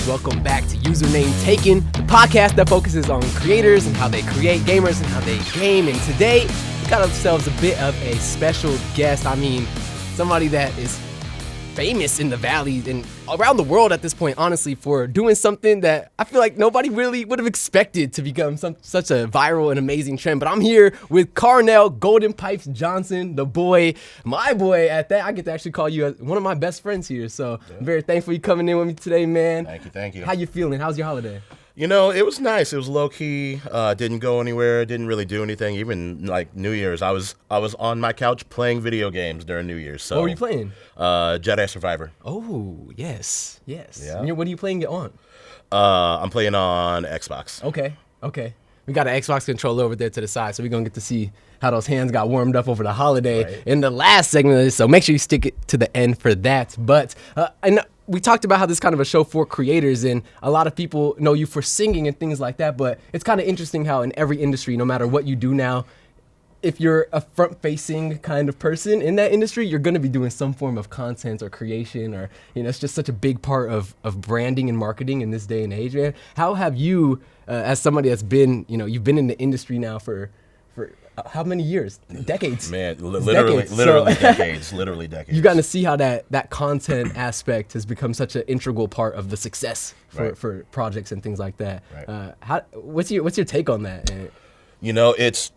Welcome back to UsernameTaken, the podcast that focuses on creators and how they create, gamers and how they game. And today, we got ourselves a bit of a special guest. I mean, somebody that is famous in the Valley and around the world at this point, honestly, for doing something that I feel like nobody really would have expected to become such a viral and amazing trend. But I'm here with Carnell GoldenPipes Johnson, the boy, my boy at that. I get to actually call you one of my best friends here. So I'm very thankful you coming in with me today, man. Thank you. How you feeling? How's your holiday? You know, it was nice. It was low key. Didn't go anywhere. Didn't really do anything. Even like New Year's, I was on my couch playing video games during New Year's. So What were you playing? Jedi Survivor. Oh, yes. Yeah. And what are you playing it on? I'm playing on Xbox. Okay. We got an Xbox controller over there to the side, so we're going to get to see how those hands got warmed up over the holiday in the last segment of this. So make sure you stick it to the end for that. But and we talked about how this is kind of a show for creators, and a lot of people know you for singing and things like that. But it's kind of interesting how in every industry, no matter what you do now, if you're a front-facing kind of person in that industry, you're going to be doing some form of content or creation, or it's just such a big part of branding and marketing in this day and age, man. How have you, as somebody that's been, you've been in the industry now for how many years? Decades. Man, literally decades. Literally decades. You've gotten to see how that content aspect has become such an integral part of the success for projects and things like that. Right. What's your take on that? It's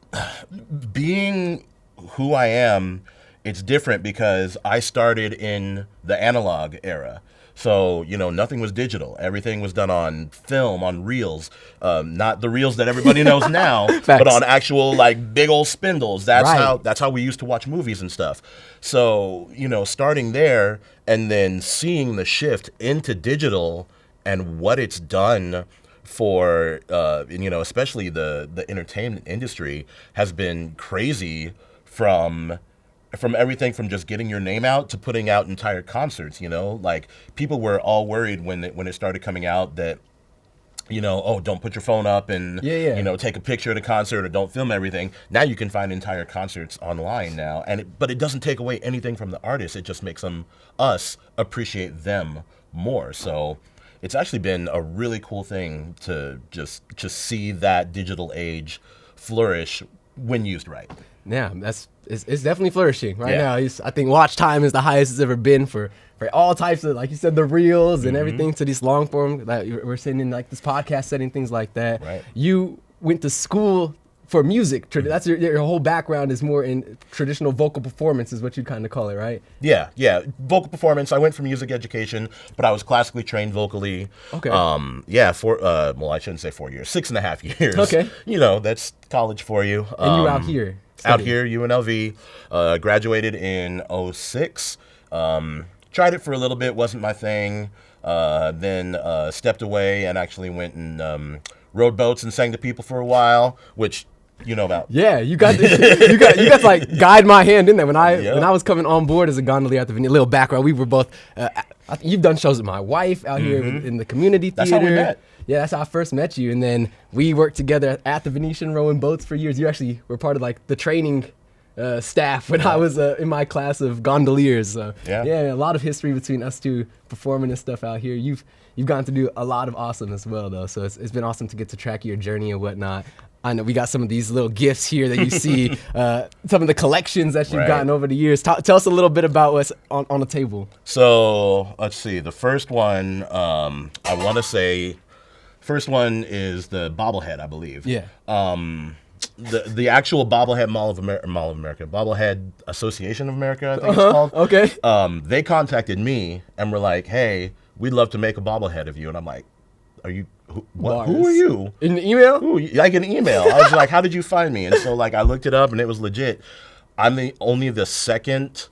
being who I am. It's different because I started in the analog era. So, nothing was digital. Everything was done on film, on reels. Not the reels that everybody knows now, but on actual big old spindles. That's how we used to watch movies and stuff. So, starting there and then seeing the shift into digital and what it's done for especially the entertainment industry has been crazy from everything from just getting your name out to putting out entire concerts. People were all worried when it started coming out that don't put your phone up and take a picture of the concert or don't film everything. Now you can find entire concerts online now, but it doesn't take away anything from the artists. It just makes us appreciate them more. So it's actually been a really cool thing to just see that digital age flourish when used right. Yeah, it's definitely flourishing right now. I think watch time is the highest it's ever been for all types of, like you said, the reels and everything to these long form that we're sitting in this podcast setting, things like that. Right. You went to school for music. That's your whole background is more in traditional vocal performance is what you kind of call it, right? Yeah. Vocal performance. I went for music education, but I was classically trained vocally. Okay. I shouldn't say 4 years, 6.5 years. Okay. That's college for you. And you out here. Out here, UNLV, graduated in 06. Tried it for a little bit, wasn't my thing. Then stepped away and actually went and rode boats and sang to people for a while, which you know about. Yeah, you got to guide my hand in there when I was coming on board as a gondolier at the Venetian. Little background, we were both. You've done shows with my wife out here in the community theater. That's how we met. Yeah, that's how I first met you, and then we worked together at the Venetian rowing boats for years. You actually were part of the training staff when I was in my class of gondoliers. So a lot of history between us two performing and stuff out here. You've gotten to do a lot of awesome as well, though. So it's been awesome to get to track your journey and whatnot. I know we got some of these little gifts here that you see, some of the collections that you've gotten over the years. Tell us a little bit about what's on the table. So let's see. The first one, I want to say, first one is the bobblehead, I believe. Yeah. The actual bobblehead Mall of America, Bobblehead Association of America, I think it's called. Okay. They contacted me and were like, "Hey, we'd love to make a bobblehead of you." And I'm like, "Are you? Who are you?" In the email? Like an email. I was like, "How did you find me?" And so I looked it up and it was legit. I'm only the second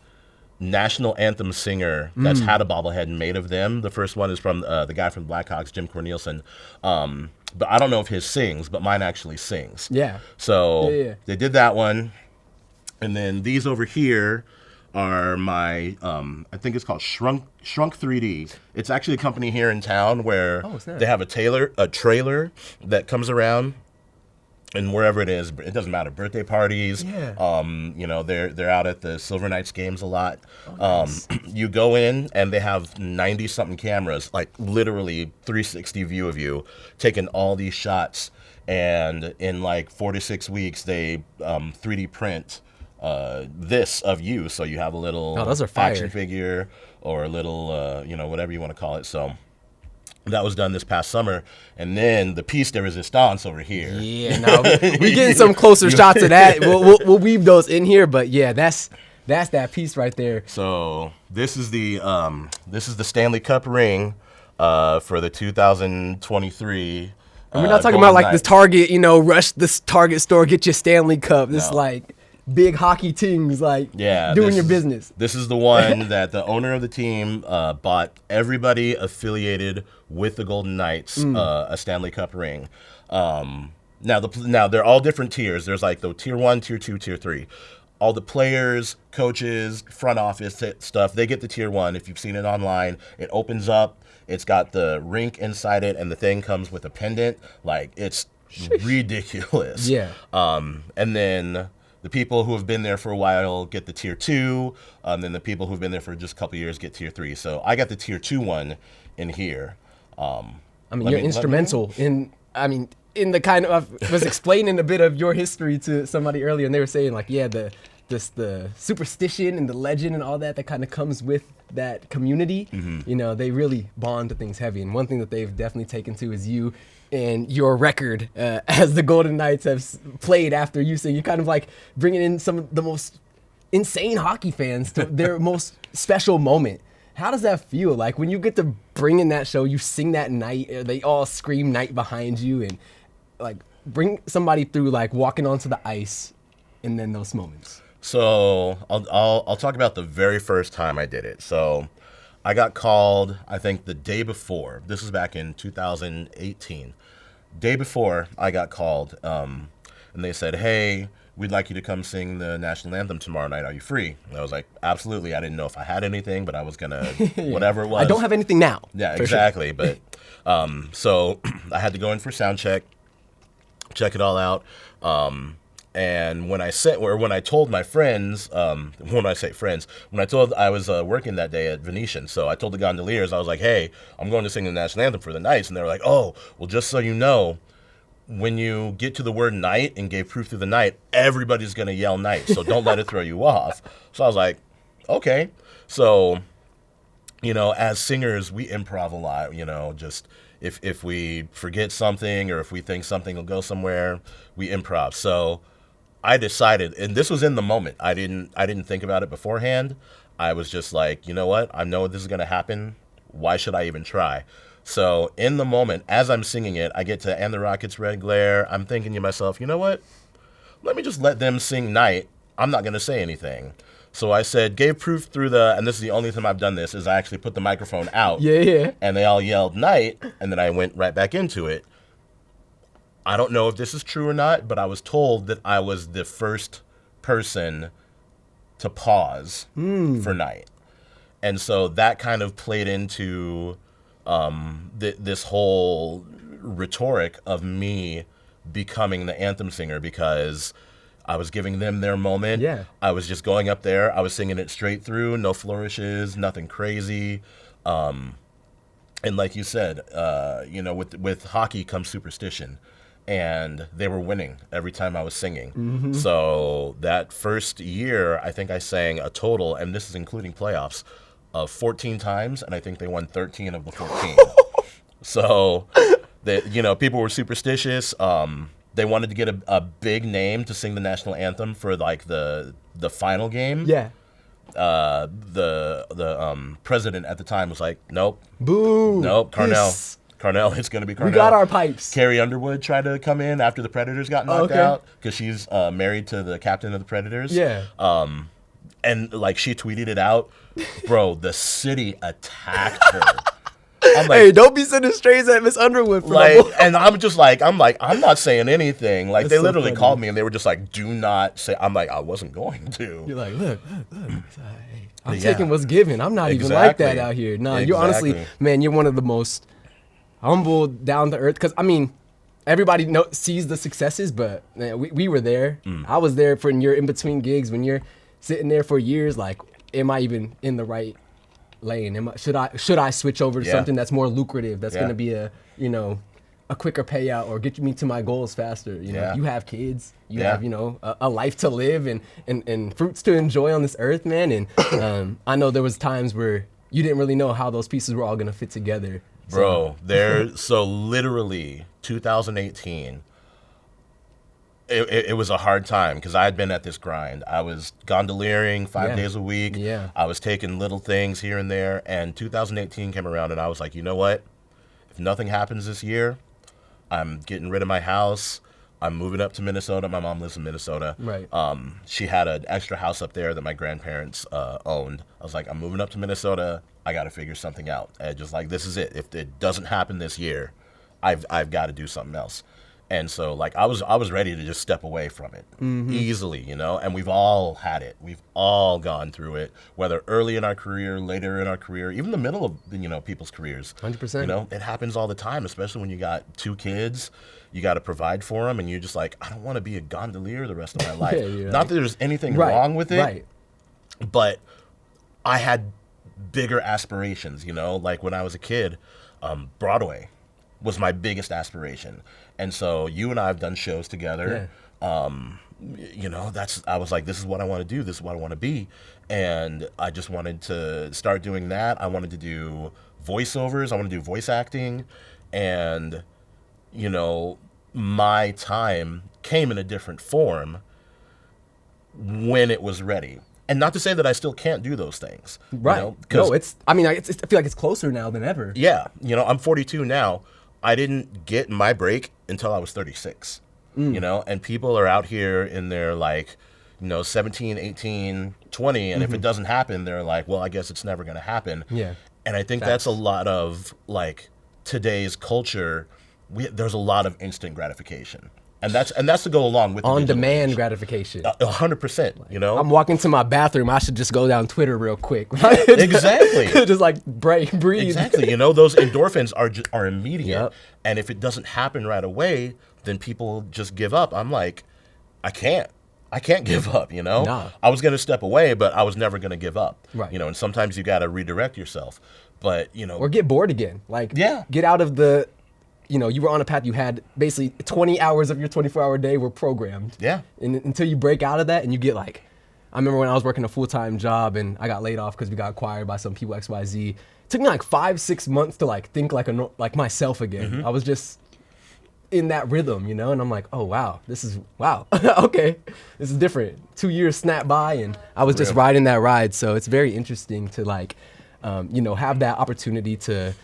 national anthem singer that's had a bobblehead made of them. The first one is from the guy from Blackhawks, Jim Cornelison. But I don't know if his sings, but mine actually sings. Yeah. So they did that one. And then these over here are my, I think it's called Shrunk 3D. It's actually a company here in town where they have a trailer that comes around and wherever it is, it doesn't matter. Birthday parties, Yeah. you know, they're out at the Silver Knights games a lot. Oh, nice. You go in and they have 90 something cameras, like literally 360 view of you, taking all these shots. And in like 4 to 6 weeks, they 3D print this of you, so you have a little those are fire. action figure or a little, you know, whatever you want to call it. So that was done this past summer, and then the piece de resistance over here. Yeah, no, we getting some closer shots of that. We'll weave those in here, but yeah, that's that piece right there. So this is the Stanley Cup ring for the 2023. And we're not talking about like this Target, you know, rush this Target store, get your Stanley Cup. This like big hockey teams, like doing your business. This is the one that the owner of the team bought everybody affiliated with the Golden Knights a Stanley Cup ring. Now they're all different tiers. There's like the tier 1, tier 2, tier 3. All the players, coaches, front office stuff, they get the tier 1. If you've seen it online, it opens up. It's got the rink inside it, and the thing comes with a pendant. Like, it's ridiculous. Yeah. And then the people who have been there for a while get the tier 2. Then the people who've been there for just a couple years get tier 3. So I got the tier 2 one in here. I mean, you're instrumental in the kind of, I was explaining a bit of your history to somebody earlier, and they were saying like, yeah, the superstition and the legend and all that kind of comes with that community. You know, they really bond to things heavy. And one thing that they've definitely taken to is you and your record as the Golden Knights have played after you. So you're kind of like bringing in some of the most insane hockey fans to their most special moment. How does that feel? Like when you get to bring in that show, you sing that night, they all scream night behind you, and like bring somebody through like walking onto the ice and then those moments. So I'll talk about the very first time I did it. So I got called, I think the day before. This was back in 2018. Day before I got called, and they said, "Hey, we'd like you to come sing the national anthem tomorrow night. Are you free?" And I was like, absolutely. I didn't know if I had anything, but I was gonna whatever it was. I don't have anything now. Yeah, exactly. Sure. But so I had to go in for sound check it all out. And when I told my friends, when I told I was working that day at Venetian, so I told the gondoliers, I was like, "Hey, I'm going to sing the national anthem for the Knights," and they were like, "Oh, well, just so you know, when you get to the word night and gave proof through the night, everybody's gonna yell night, so don't let it throw you off." So I was like, "Okay." So, you know, as singers, we improv a lot. You know, just if we forget something or if we think something will go somewhere, we improv. So I decided, and this was in the moment. I didn't think about it beforehand. I was just like, you know what? I know this is gonna happen. Why should I even try? So in the moment, as I'm singing it, I get to "And the Rockets' Red Glare." I'm thinking to myself, you know what? Let me just let them sing night. I'm not gonna say anything. So I said, gave proof through and this is the only time I've done this, is I actually put the microphone out. Yeah. And they all yelled night, and then I went right back into it. I don't know if this is true or not, but I was told that I was the first person to pause for night. And so that kind of played into this whole rhetoric of me becoming the anthem singer, because I was giving them their moment. Yeah. I was just going up there. I was singing it straight through, no flourishes, nothing crazy. And like you said, you know, with hockey comes superstition. And they were winning every time I was singing. So that first year, I think I sang a total, and this is including playoffs, of 14 times, and I think they won 13 of the 14. So, you know, people were superstitious. They wanted to get a big name to sing the national anthem for like the final game. Yeah. The president at the time was like, "Nope, Boo. nope, Carnell, it's going to be Carnell." We got our pipes. Carrie Underwood tried to come in after the Predators got knocked out, because she's married to the captain of the Predators. Yeah. And like she tweeted it out, bro. The city attacked her. I'm like, hey, don't be sending strays at Miss Underwood for like, and I'm just like, I'm not saying anything. Like, they literally called me and they were just like, "Do not say." I'm like, I wasn't going to. You're like, look. I'm taking what's given. I'm not even like that out here. No, you're honestly, man, you're one of the most humble, down to earth. Because I mean, everybody sees the successes, but man, we were there. I was there for when you're in between gigs, when you're sitting there for years. Like, am I even in the right lane? Should I switch over to something that's more lucrative? That's going to be a quicker payout or get me to my goals faster. You know, you have kids, you have a life to live and fruits to enjoy on this earth, man. And I know there was times where you didn't really know how those pieces were all going to fit together. Bro, so literally 2018, it was a hard time because I had been at this grind. I was gondoliering 5 days a week. Yeah. I was taking little things here and there. And 2018 came around and I was like, you know what? If nothing happens this year, I'm getting rid of my house. I'm moving up to Minnesota. My mom lives in Minnesota. Right. She had an extra house up there that my grandparents owned. I was like, I'm moving up to Minnesota. I got to figure something out. And just like, this is it. If it doesn't happen this year, I've got to do something else. And so like I was ready to just step away from it easily, you know. And we've all had it. We've all gone through it, whether early in our career, later in our career, even the middle of people's careers. 100%. You know, it happens all the time, especially when you got 2 kids. You got to provide for them, and you're just like, I don't want to be a gondolier the rest of my life. Not that there's anything wrong with it, but I had bigger aspirations, you know. Like when I was a kid, Broadway was my biggest aspiration. And so you and I have done shows together. You know, I was like, this is what I want to do. This is what I want to be. And I just wanted to start doing that. I wanted to do voiceovers. I want to do voice acting. And, you know, my time came in a different form when it was ready. And not to say that I still can't do those things. Right. You know, I feel like it's closer now than ever. Yeah. You know, I'm 42 now. I didn't get my break until I was 36, you know, and people are out here in their like, 17, 18, 20. And if it doesn't happen, they're like, well, I guess it's never going to happen. Yeah. And I think that's a lot of like today's culture. There's a lot of instant gratification. And that's to go along with on-demand gratification. 100%, you know? I'm walking to my bathroom. I should just go down Twitter real quick. Exactly. Just like breathe. Exactly. You know, those endorphins are immediate. Yep. And if it doesn't happen right away, then people just give up. I'm like, I can't give up, you know? Nah. I was going to step away, but I was never going to give up. Right. You know, and sometimes you got to redirect yourself. But, you know. Or get bored again. Like, get out of the... you were on a path, you had basically 20 hours of your 24-hour day were programmed. Yeah. And until you break out of that and you get like, I remember when I was working a full-time job and I got laid off because we got acquired by some people, XYZ. It took me like 5-6 months to like think like myself again. I was just in that rhythm, and I'm like, oh, wow, okay, this is different. 2 years snapped by and I was just riding that ride. So it's very interesting to like, have that opportunity to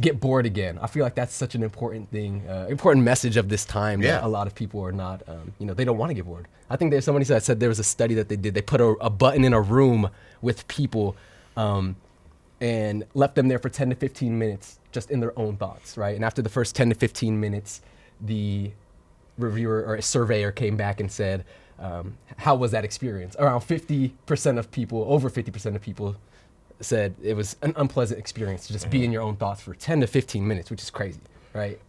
get bored again. I feel like that's such an important thing, important message of this time that a lot of people are not, they don't want to get bored. I think there's somebody said there was a study that they did. They put a button in a room with people and left them there for 10 to 15 minutes just in their own thoughts, right? And after the first 10 to 15 minutes, the reviewer or a surveyor came back and said, how was that experience? Around 50% of people, over 50% of people said it was an unpleasant experience to just be in your own thoughts for 10 to 15 minutes, which is crazy, right?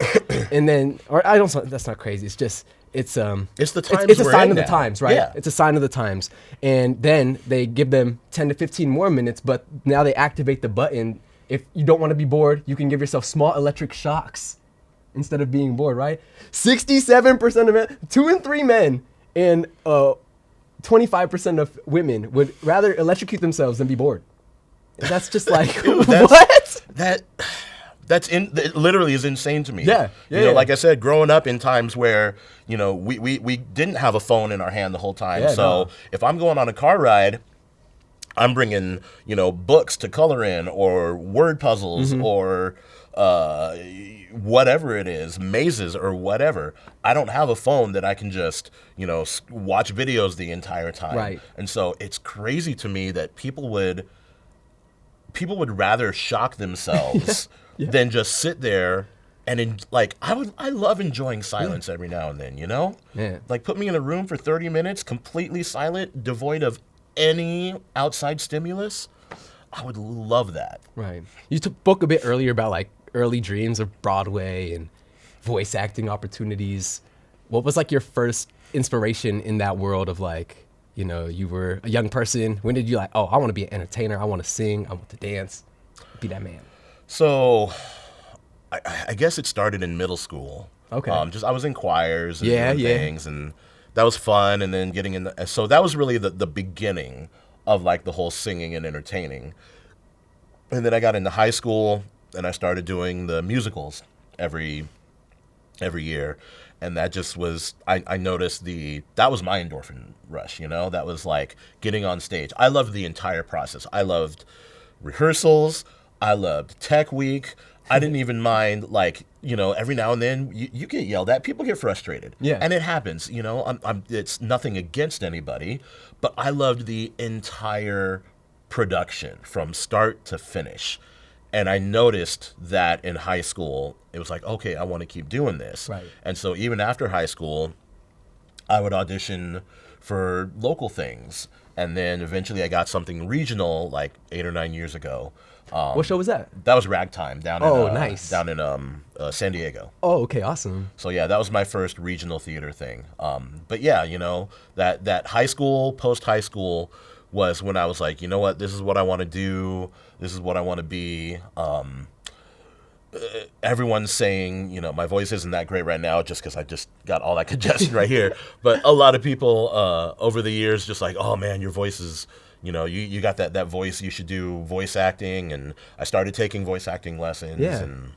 And then, that's not crazy. It's just, it's the times it's a sign of the times, right? Yeah. It's a sign of the times. And then they give them 10 to 15 more minutes, but now they activate the button. If you don't want to be bored, you can give yourself small electric shocks instead of being bored, right? 67% of men, 2 in 3 men, and 25% of women would rather electrocute themselves than be bored. That's just like, what? That literally is insane to me. Yeah. Like I said, growing up in times where, we didn't have a phone in our hand the whole time. If I'm going on a car ride, I'm bringing, books to color in or word puzzles or whatever it is, mazes or whatever. I don't have a phone that I can just, watch videos the entire time. Right. And so it's crazy to me that people would rather shock themselves than just sit there and I love enjoying silence every now and then, Yeah. Like put me in a room for 30 minutes, completely silent, devoid of any outside stimulus. I would love that. Right. You spoke a bit earlier about like early dreams of Broadway and voice acting opportunities. What was like your first inspiration in that world of like, you know, you were a young person. When did you like, oh, I want to be an entertainer. I want to sing. I want to dance. Be that man. So I guess it started in middle school. Okay. I was in choirs and Yeah, doing yeah. things, and that was fun. And then getting in so that was really the beginning of like the whole singing and entertaining. And then I got into high school and I started doing the musicals every year. And that just was, I noticed that was my endorphin rush, you know? That was like getting on stage. I loved the entire process. I loved rehearsals. I loved tech week. I didn't even mind, like, you know, every now and then you get yelled at. People get frustrated. Yeah. And it happens, you know. It's nothing against anybody, but I loved the entire production from start to finish. And I noticed that in high school, it was like, okay, I want to keep doing this. Right. And so even after high school, I would audition for local things. And then eventually I got something regional like 8 or 9 years ago. What show was that? That was Ragtime down nice. down in San Diego. Oh, okay, awesome. So yeah, that was my first regional theater thing. But yeah, you know, that high school, post high school was when I was like, you know what, this is what I want to do. This is what I want to be. Everyone's saying, you know, my voice isn't that great right now just because I just got all that congestion right here. But a lot of people over the years just like, oh man, your voice is, you know, you got that voice. You should do voice acting. And I started taking voice acting lessons and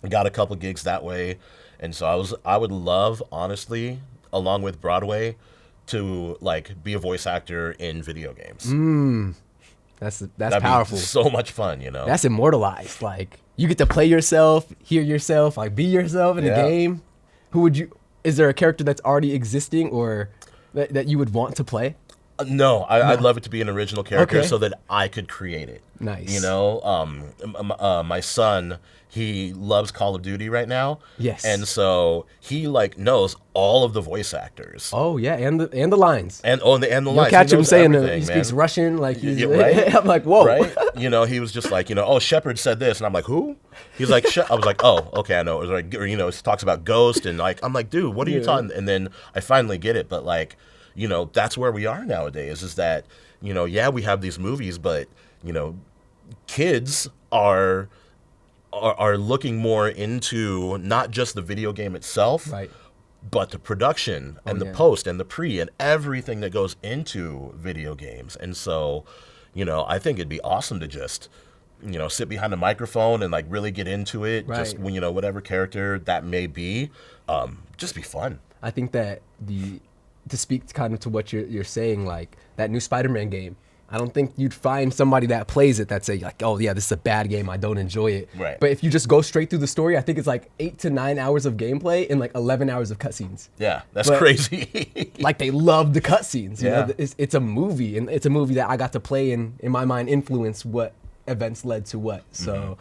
got a couple gigs that way. And so I would love, honestly, along with Broadway, to like be a voice actor in video games. That's powerful. Be so much fun, you know. That's immortalized. Like you get to play yourself, hear yourself, like be yourself in a game. Is there a character that's already existing or that you would want to play? No, I'd love it to be an original character so that I could create it. Nice. You know, my son, he loves Call of Duty right now. Yes. And so he like knows all of the voice actors. Oh yeah, and the lines. And the You'll lines. catch him saying he man. speaks Russian like he's right? I'm like, whoa. Right? You know, he was just like, you know, oh, Shepard said this, and I'm like, who? He's like, I was like, oh, okay, I know. It was like, or, you know, he talks about Ghost, and like, I'm like, dude, what are you talking? And then I finally get it, but like, you know, that's where we are nowadays. Is that, you know, yeah, we have these movies, but you know, kids are looking more into not just the video game itself, Right. but the production and the post and the pre and everything that goes into video games. And so, you know, I think it'd be awesome to just, you know, sit behind a microphone and like really get into it. Right. Just when, you know, whatever character that may be, just be fun. I think that to speak kind of to what you're saying, like that new Spider-Man game, I don't think you'd find somebody that plays it that say like, oh yeah, this is a bad game, I don't enjoy it. Right. But if you just go straight through the story, I think it's like 8 to 9 hours of gameplay and like 11 hours of cutscenes. Yeah, that's crazy. Like they love the cutscenes. You Yeah. know? It's a movie, and it's a movie that I got to play and in my mind influence what events led to what. So,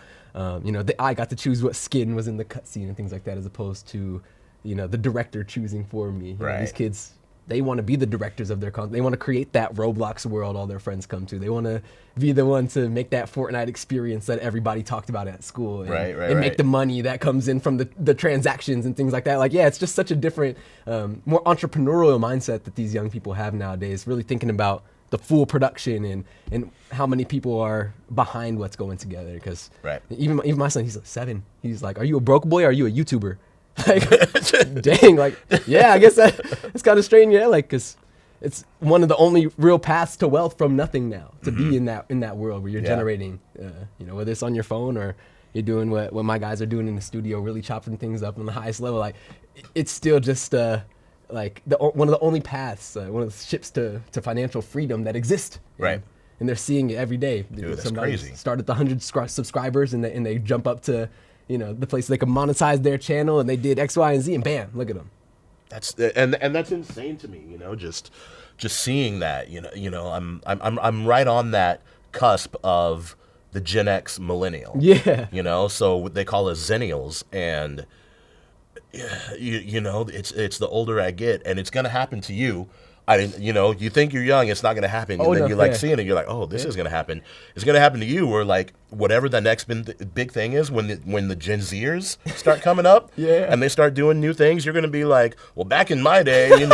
you know, I got to choose what skin was in the cutscene and things like that, as opposed to, you know, the director choosing for me. You know, Right. these kids, they want to be the directors of their content. They want to create that Roblox world all their friends come to. They want to be the one to make that Fortnite experience that everybody talked about at school. And, Right. make the money that comes in from the transactions and things like that. Like, yeah, it's just such a different, more entrepreneurial mindset that these young people have nowadays, really thinking about the full production and how many people are behind what's going together. Because even my son, he's like 7. He's like, are you a broke boy or are you a YouTuber? Like, dang, like, yeah, I guess it's kind of strange, yeah, like, because it's one of the only real paths to wealth from nothing now, to be in that world where you're generating, you know, whether it's on your phone or you're doing what my guys are doing in the studio, really chopping things up on the highest level. Like, it's still just like one of the only paths, one of the ships to financial freedom that exist. Right. And they're seeing it every day. Dude, that's Somebody crazy. Start at the 100 subscribers and they jump up to, you know, the place they can monetize their channel, and they did X, Y, and Z, and bam, look at them. That's that's insane to me. You know, just seeing that. You know, I'm right on that cusp of the Gen X millennial. Yeah. You know, so they call us Zennials, and you know, it's the older I get, and it's gonna happen to you. I didn't, you think you're young, it's not going to happen. And then you like seeing it, you're like, oh, this is going to happen. It's going to happen to you, where like whatever the next big thing is, when the Gen Zers start coming up and they start doing new things, you're going to be like, well, back in my day, we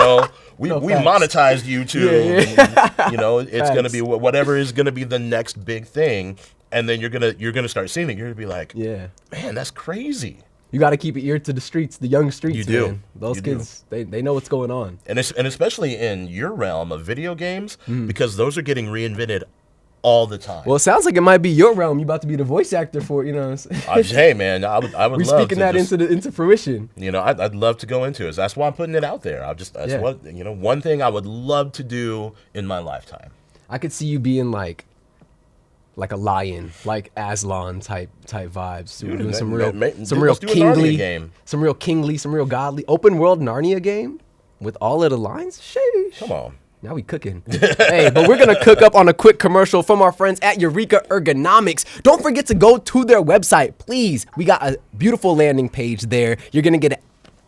monetized YouTube. It's going to be whatever is going to be the next big thing. And then you're gonna start seeing it. You're gonna be like, man, that's crazy. You got to keep your ear to the streets, the young streets. You do. Man. Those kids, they know what's going on. And especially in your realm of video games, because those are getting reinvented all the time. Well, it sounds like it might be your realm. You about to be the voice actor for it, Hey, man, I would love to. We're speaking that into fruition. I'd love to go into it. That's why I'm putting it out there. One thing I would love to do in my lifetime. I could see you being like a lion, like Aslan type vibes. Doing some real kingly, some real godly open world Narnia game with all of the lines. Sheesh. Come on. Now we cooking. Hey, but we're going to cook up on a quick commercial from our friends at Eureka Ergonomics. Don't forget to go to their website, please. We got a beautiful landing page there. You're going to get an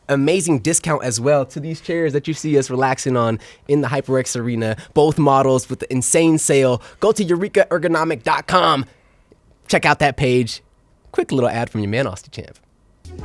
amazing discount as well to these chairs that you see us relaxing on in the HyperX arena. Both models with the insane sale. Go to eurekaergonomic.com. Check out that page. Quick little ad from your man, Austin Champ.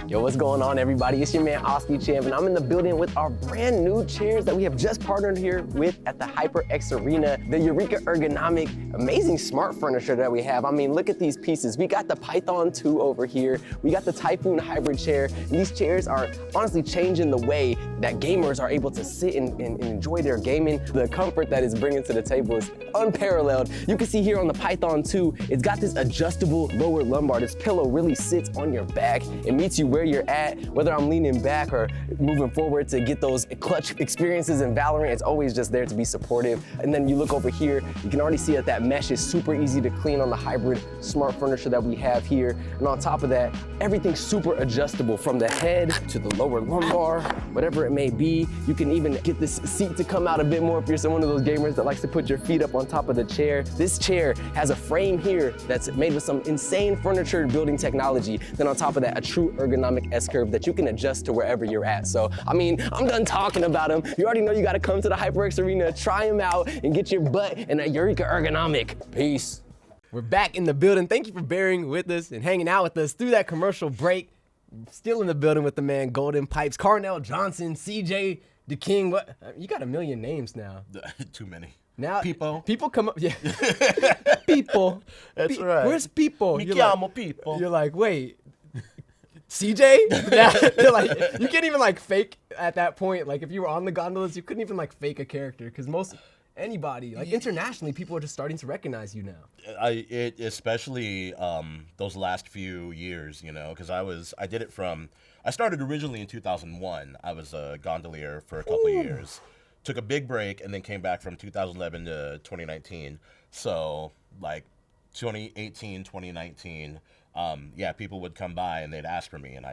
Yo, what's going on, everybody? It's your man, Oski Champ, and I'm in the building with our brand new chairs that we have just partnered here with at the HyperX Arena, the Eureka Ergonomic, amazing smart furniture that we have. I mean, look at these pieces. We got the Python 2 over here. We got the Typhoon hybrid chair. And these chairs are honestly changing the way that gamers are able to sit and enjoy their gaming. The comfort that it's bringing to the table is unparalleled. You can see here on the Python 2, it's got this adjustable lower lumbar. This pillow really sits on your back. It meets you where you're at, whether I'm leaning back or moving forward to get those clutch experiences in Valorant. It's always just there to be supportive. And then you look over here, you can already see that mesh is super easy to clean on the hybrid smart furniture that we have here. And on top of that, everything's super adjustable from the head to the lower lumbar, whatever it may be. You can even get this seat to come out a bit more if you're one of those gamers that likes to put your feet up on top of the chair. This chair has a frame here that's made with some insane furniture building technology. Then on top of that, a true ergonomic S-curve that you can adjust to wherever you're at. So, I mean, I'm done talking about them. You already know you gotta come to the HyperX Arena, try them out, and get your butt in a Eureka Ergonomic. Peace. We're back in the building. Thank you for bearing with us and hanging out with us through that commercial break. Still in the building with the man GoldenPipes, Carnell Johnson, CJ the King. What? You got a million names now. Too many. Now people come up, people. That's right. Where's people? People. You're like, wait, CJ? You're like, you can't even like fake at that point. Like if you were on the gondolas, you couldn't even like fake a character because anybody, like internationally, people are just starting to recognize you now. Especially those last few years, because I did it I started originally in 2001. I was a gondolier for a couple of years. Took a big break and then came back from 2011 to 2019. So like 2018, 2019, people would come by and they'd ask for me. And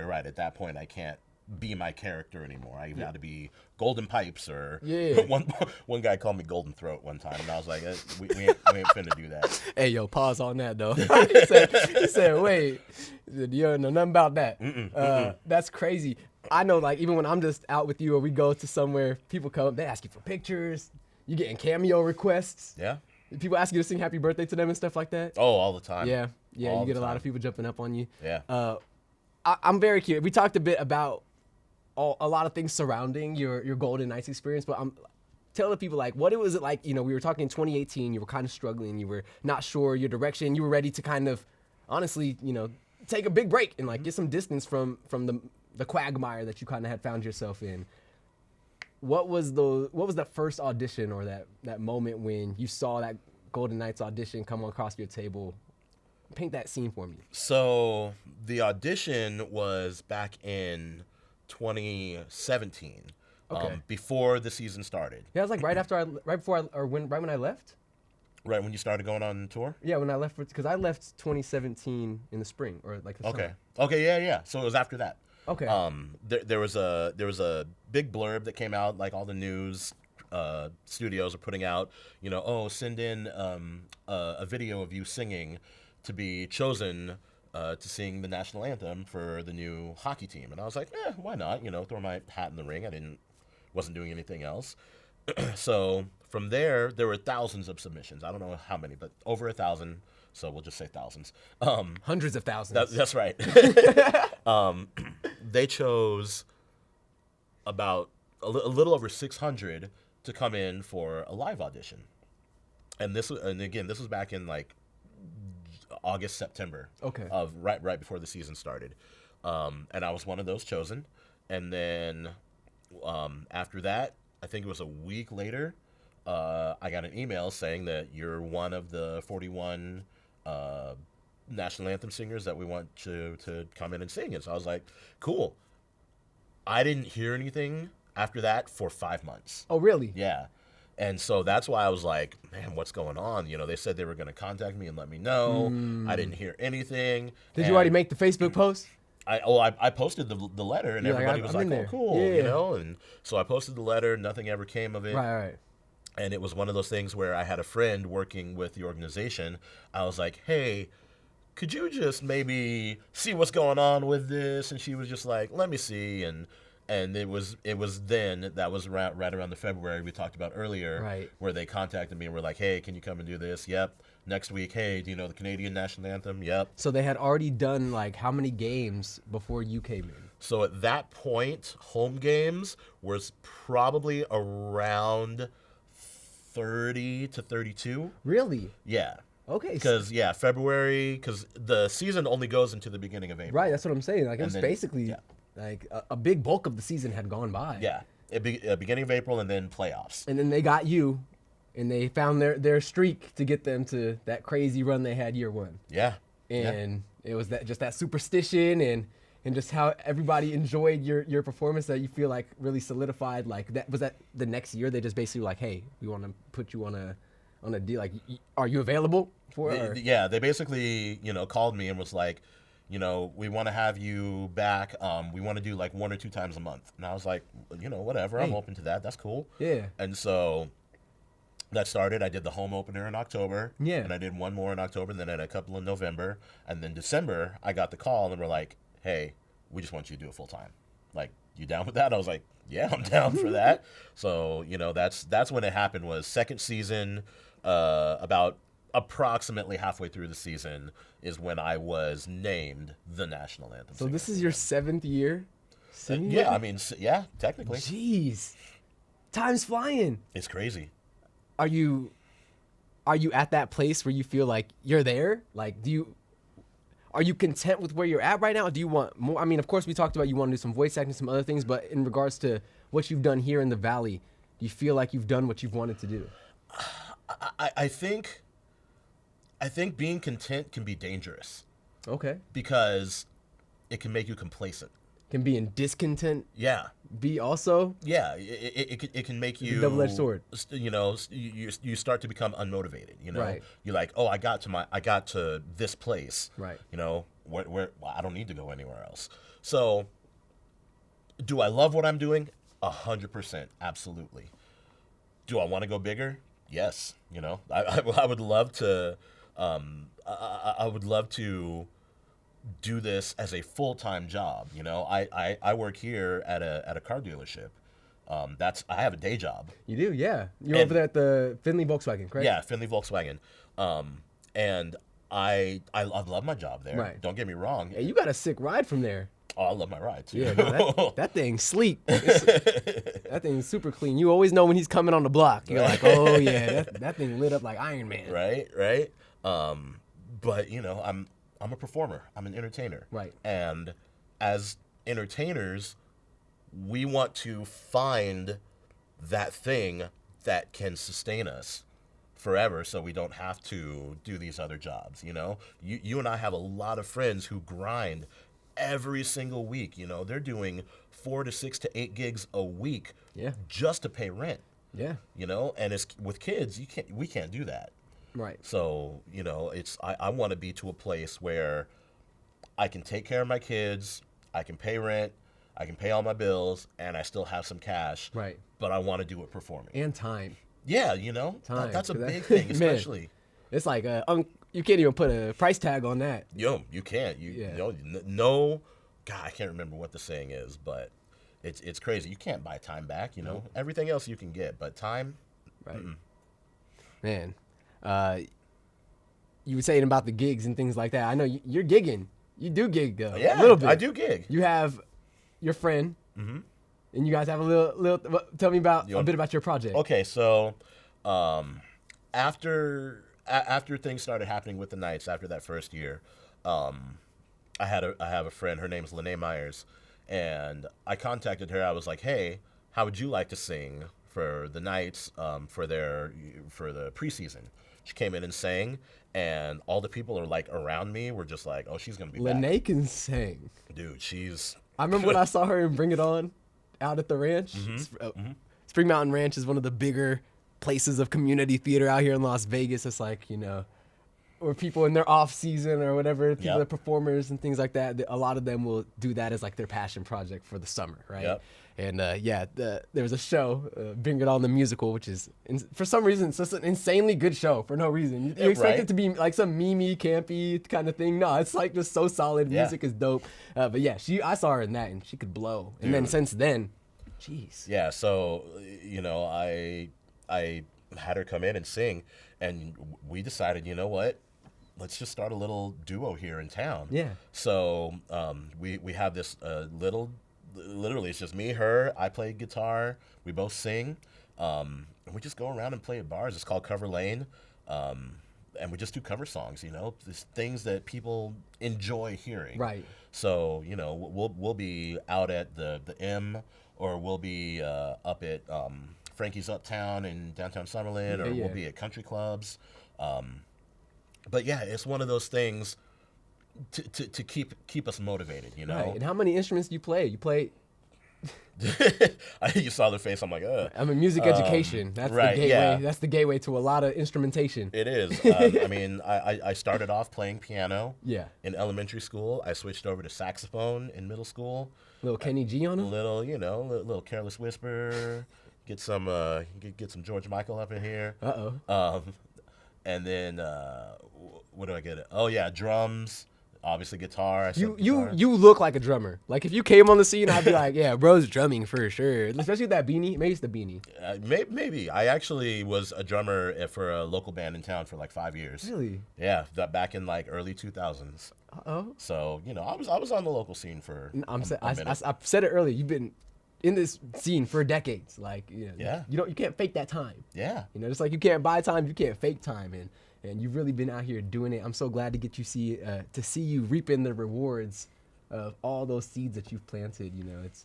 right, at that point, I can't be my character anymore. I got to be GoldenPipes or one guy called me Golden Throat one time, and I was like, we ain't finna do that. Hey, yo, pause on that though. he said, wait, you don't know nothing about that. That's crazy. I know, like, even when I'm just out with you or we go to somewhere, people come up, they ask you for pictures. You getting cameo requests. Yeah. People ask you to sing happy birthday to them and stuff like that. Oh, all the time. Yeah, you get a lot of people jumping up on you. Yeah. I'm very curious. We talked a bit about a lot of things surrounding your Golden Knights experience, but I'm telling people, like, what was it like? We were talking in 2018, you were kind of struggling, you were not sure your direction, you were ready to kind of, honestly, take a big break and like get some distance from the quagmire that you kind of had found yourself in. What was that first audition or that moment when you saw that Golden Knights audition come across your table? Paint that scene for me. So the audition was back in 2017, before the season started. Yeah, it was like right when I left. Right when you started going on tour? Yeah, when I left, because I left 2017 in the spring or like the summer. Okay, yeah. So it was after that. Okay. There was a big blurb that came out, like all the news studios are putting out. Send in a video of you singing to be chosen to sing the national anthem for the new hockey team. And I was like, why not? Throw my hat in the ring. Wasn't doing anything else. So from there were thousands of submissions. I don't know how many, but over 1,000. So we'll just say thousands. Hundreds of thousands. That's right. They chose about a little over 600 to come in for a live audition. And again, this was back in like August, September. Okay. Of right before the season started. And I was one of those chosen. And then after that, I think it was a week later, I got an email saying that you're one of the 41 national anthem singers that we want to come in and sing. And so I was like, cool. I didn't hear anything after that for 5 months. Oh, really? Yeah. And so that's why I was like, man, what's going on? You know, they said they were going to contact me and let me know. I didn't hear anything. Did you already make the Facebook post? I posted the letter, and everybody was like, oh, cool, yeah. you know? And so I posted the letter. Nothing ever came of it. Right. And it was one of those things where I had a friend working with the organization. I was like, hey, could you just maybe see what's going on with this? And she was just like, let me see. And it was then, that was right around the February we talked about earlier, right, where they contacted me and were like, hey, can you come and do this? Yep. Next week, hey, do you know the Canadian national anthem? Yep. So they had already done like how many games before you came in? So at that point, home games was probably around 30 to 32. Really? Yeah. Okay. Because, February, because the season only goes into the beginning of April. Right, that's what I'm saying. Like, it was then, basically, like, a big bulk of the season had gone by. Yeah. Beginning of April and then playoffs. And then they got you, and they found their streak to get them to that crazy run they had year one. Yeah. And it was that superstition and just how everybody enjoyed your performance that you feel like really solidified. Like, that was that the next year they just basically were like, hey, we want to put you on a deal. Like, are you available for it? Yeah, they basically, called me and was like, we want to have you back. We want to do like 1 or 2 times a month. And I was like, whatever. Hey. I'm open to that. That's cool. Yeah. And so that started. I did the home opener in October. Yeah. And I did one more in October. And then I had a couple in November. And then December, I got the call and we're like, hey, we just want you to do it full time. Like, you down with that? I was like, yeah, I'm down for that. So, that's when it happened. Was second season, about approximately halfway through the season is when I was named the national anthem. So this is your 7th year singing? Yeah, I mean, yeah, technically. Jeez. Time's flying. It's crazy. Are you at that place where you feel like you're there? Like, are you content with where you're at right now? Or do you want more? I mean, of course, we talked about you want to do some voice acting, some other things, but in regards to what you've done here in the Valley, do you feel like you've done what you've wanted to do? I think being content can be dangerous. Okay. Because it can make you complacent. Can be in discontent. Yeah. Be also. Yeah, it can make you double-edged sword. You start to become unmotivated. Right. You're like, oh, I got to this place. Right. Where I don't need to go anywhere else. So, do I love what I'm doing? 100%, absolutely. Do I want to go bigger? Yes. I would love to. I would love to do this as a full-time job. I work here at a car dealership. I have a day job. You do, yeah. You're over there at the Findlay Volkswagen, correct? Yeah, Findlay Volkswagen. And I love my job there. Right. Don't get me wrong. Hey, you got a sick ride from there. Oh, I love my ride too. Yeah, no, that thing's sleek. That thing's super clean. You always know when he's coming on the block. You're like, oh yeah, that thing lit up like Iron Man. Right. But I'm a performer. I'm an entertainer. Right. And as entertainers, we want to find that thing that can sustain us forever, so we don't have to do these other jobs. You and I have a lot of friends who grind every single week. They're doing 4 to 6 to 8 gigs a week. Yeah. Just to pay rent. Yeah. And it's with kids, we can't do that. Right. So, I want to be to a place where I can take care of my kids, I can pay rent, I can pay all my bills, and I still have some cash. Right. But I want to do it performing. And time. Yeah, time. That's a big thing, especially. Man, it's like you can't even put a price tag on that. You can't. No, God, I can't remember what the saying is, but it's crazy. You can't buy time back, you know. Everything else you can get, but time, right? Man, you were saying about the gigs and things like that. I know you're gigging. You do gig a little bit. I do gig. You have your friend, and you guys have a little. Tell me about a bit about your project. Okay, so after things started happening with the Knights after that first year, I have a friend. Her name's Lene Myers, and I contacted her. I was like, hey, how would you like to sing for the Knights for the preseason? She came in and sang, and all the people are like around me were just like, oh, she's gonna be Lene back. can sing. Dude, she's. I remember when I saw her in Bring It On out at the ranch. Spring Mountain Ranch is one of the bigger places of community theater out here in Las Vegas. It's like, you know, or people in their off season or whatever, people that performers and things like that. A lot of them will do that as like their passion project for the summer, right? Yep. And there was a show, Bring It On the musical, which is for some reason it's just an insanely good show for no reason. You expect it to be like some memey, campy kind of thing. No, it's like just so solid. Music is dope. But yeah, I saw her in that and she could blow. And then since then, jeez. Yeah, so you know, I had her come in and sing, and we decided, you know what? Let's just start a little duo here in town. Yeah. So we have this literally it's just me, her. I play guitar. We both sing, and we just go around and play at bars. It's called Cover Lane, and we just do cover songs. You know, just things that people enjoy hearing. Right. So you know, we'll be out at the M, or we'll be up at Frankie's Uptown in downtown Summerlin, or we'll be at country clubs. But yeah, it's one of those things to keep us motivated, you know. Right. And how many instruments do you play? You play. You saw their face. I'm like, I mean, music education. That's the gateway. Yeah. That's the gateway to a lot of instrumentation. It is. I mean, I started off playing piano. Yeah. In elementary school, I switched over to saxophone in middle school. Little Kenny G on him. Little Careless Whisper. Get some George Michael up in here. And then what do I get? Oh yeah, drums. Obviously guitar. You look like a drummer. Like if you came on the scene, I'd be like, yeah, bro's drumming for sure. Especially with that beanie. Maybe it's the beanie. Maybe. I actually was a drummer for a local band in town for like 5 years. Really? Yeah, back in like early 2000s. So you know, I was on the local scene for. I said it earlier. You've been in this scene for decades. Like you can't fake that time. Yeah. You know, just like you can't buy time, you can't fake time. And you've really been out here doing it. I'm so glad to see you reaping the rewards of all those seeds that you've planted. You know, it's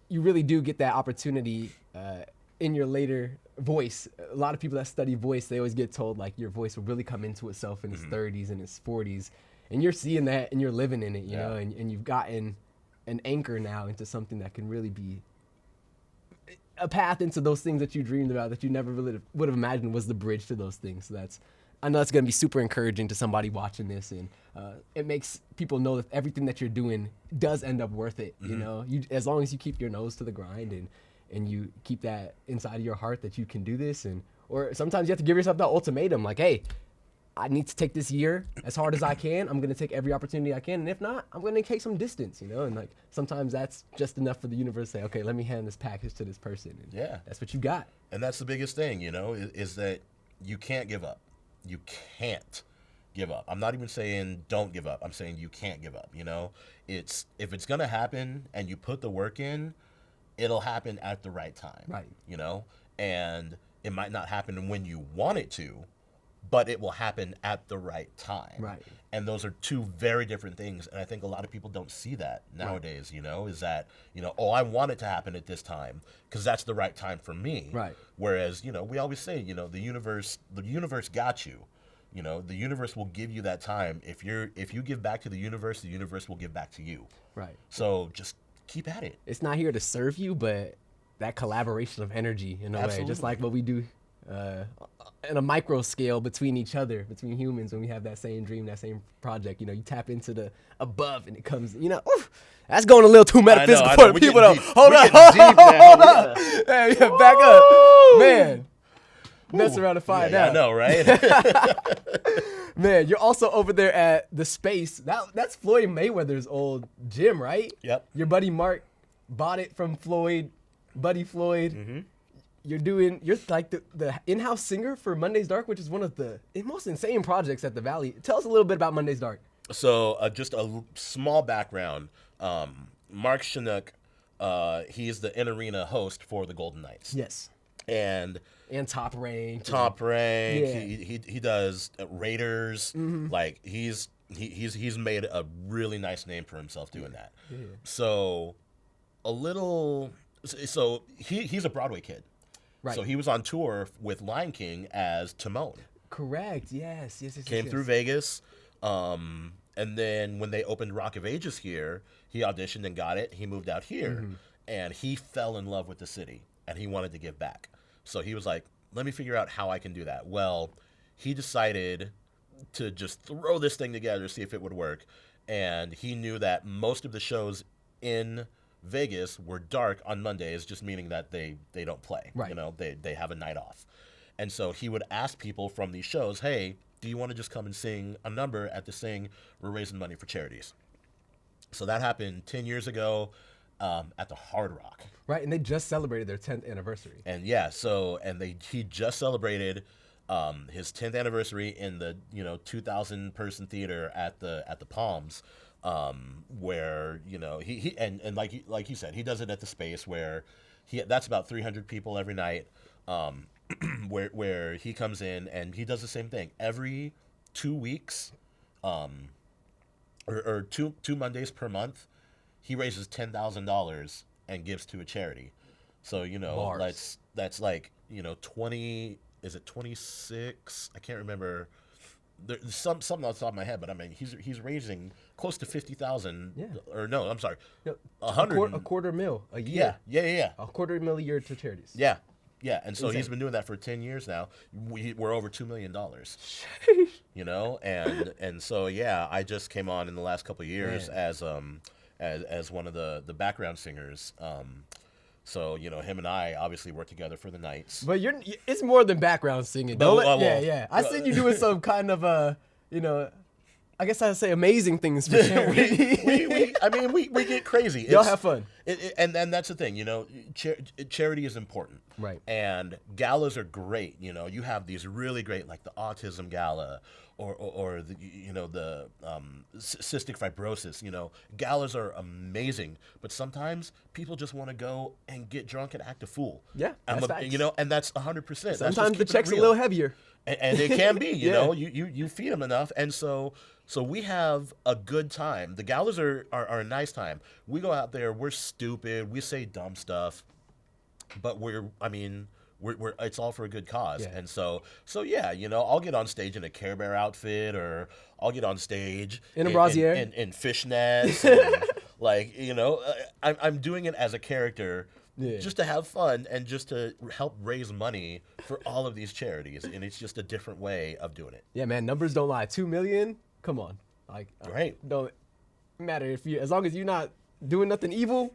you really do get that opportunity in your later voice. A lot of people that study voice, they always get told like your voice will really come into itself in its 30s and its 40s, and you're seeing that and you're living in it. You know, and you've gotten an anchor now into something that can really be a path into those things that you dreamed about that you never really would have imagined was the bridge to those things. So I know it's going to be super encouraging to somebody watching this, and it makes people know that everything that you're doing does end up worth it. You know, as long as you keep your nose to the grind and you keep that inside of your heart that you can do this, or sometimes you have to give yourself that ultimatum, like, hey, I need to take this year as hard as I can. I'm going to take every opportunity I can. And if not, I'm going to take some distance, you know? And like, sometimes that's just enough for the universe to say, okay, let me hand this package to this person. And that's what you got. And that's the biggest thing, you know, is that you can't give up. You can't give up. I'm not even saying don't give up. I'm saying you can't give up, you know? If it's going to happen and you put the work in, it'll happen at the right time. Right. You know? And it might not happen when you want it to, but it will happen at the right time. Right. And those are two very different things. And I think a lot of people don't see that nowadays, you know, is that, you know, I want it to happen at this time because that's the right time for me. Right. Whereas, you know, we always say, you know, the universe got you. You know, the universe will give you that time. If you give back to the universe will give back to you. Right. So just keep at it. It's not here to serve you, but that collaboration of energy in a way, just like what we do in a micro scale between each other, between humans, when we have that same dream, that same project. You know, you tap into the above and it comes, you know, oof, that's going a little too metaphysical for the people though. Hold up. Hey, back up. Man. mess around and find yeah, out. I know, right? Man, you're also over there at the Space. That's Floyd Mayweather's old gym, right? Yep. Your buddy Mark bought it from Buddy Floyd. Mm-hmm. You're like the in-house singer for Monday's Dark, which is one of the most insane projects at the Valley. Tell us a little bit about Monday's Dark. So just a small background. Mark Chinook, he's the in-arena host for the Golden Knights. Yes. And Top Rank. Top Rank. Yeah. He does Raiders. Mm-hmm. Like he's made a really nice name for himself doing that. Yeah. So he's a Broadway kid. Right. So he was on tour with Lion King as Timon. Correct. Yes. Came through Vegas. And then when they opened Rock of Ages here, he auditioned and got it. He moved out here, and he fell in love with the city, and he wanted to give back. So he was like, let me figure out how I can do that. Well, he decided to just throw this thing together, see if it would work. And he knew that most of the shows in Vegas were dark on Mondays, just meaning that they don't play. Right. You know, they have a night off. And so he would ask people from these shows, hey, do you want to just come and sing a number at the Sing? We're raising money for charities. So that happened 10 years ago at the Hard Rock. Right, and they just celebrated their 10th anniversary. And yeah, he just celebrated his 10th anniversary in the 2,000 person theater at the Palms, where he and like you said, he does it at the Space where that's about 300 people every night. Where he comes in and he does the same thing every 2 weeks, or two Mondays per month. He raises $10,000 and gives to a charity. So that's like 20. Is it 26? I can't remember. There's something off the top of my head, but I mean he's raising close to 50,000. Yeah. Or no, I'm sorry, a quarter mil a year. Yeah. A quarter mil a year to charities. Yeah. Yeah, and so Insane. he's been doing that for 10 years now. We're over $2 million, and so yeah, I just came on in the last couple of years as one of the background singers. So him and I obviously work together for the Knights. But it's more than background singing. Yeah. I seen you doing some kind of I guess I'd say amazing things for charity. we get crazy. Y'all have fun. And that's the thing, charity is important. Right. And galas are great. You have these really great, like the autism gala or the cystic fibrosis. Galas are amazing, but sometimes people just want to go and get drunk and act a fool. Yeah, that's facts. And that's 100%. Sometimes the check's a little heavier. And it can be, you feed them enough. And so we have a good time. The galas are a nice time. We go out there, we're stupid, we say dumb stuff, but we're it's all for a good cause. Yeah. And so yeah, I'll get on stage in a Care Bear outfit, or I'll get on stage in a brassiere, in fishnets, and I'm doing it as a character. Yeah. Just to have fun and just to help raise money for all of these charities, and it's just a different way of doing it. Yeah, man, numbers don't lie. 2 million, come on, right? Don't matter as long as you're not doing nothing evil.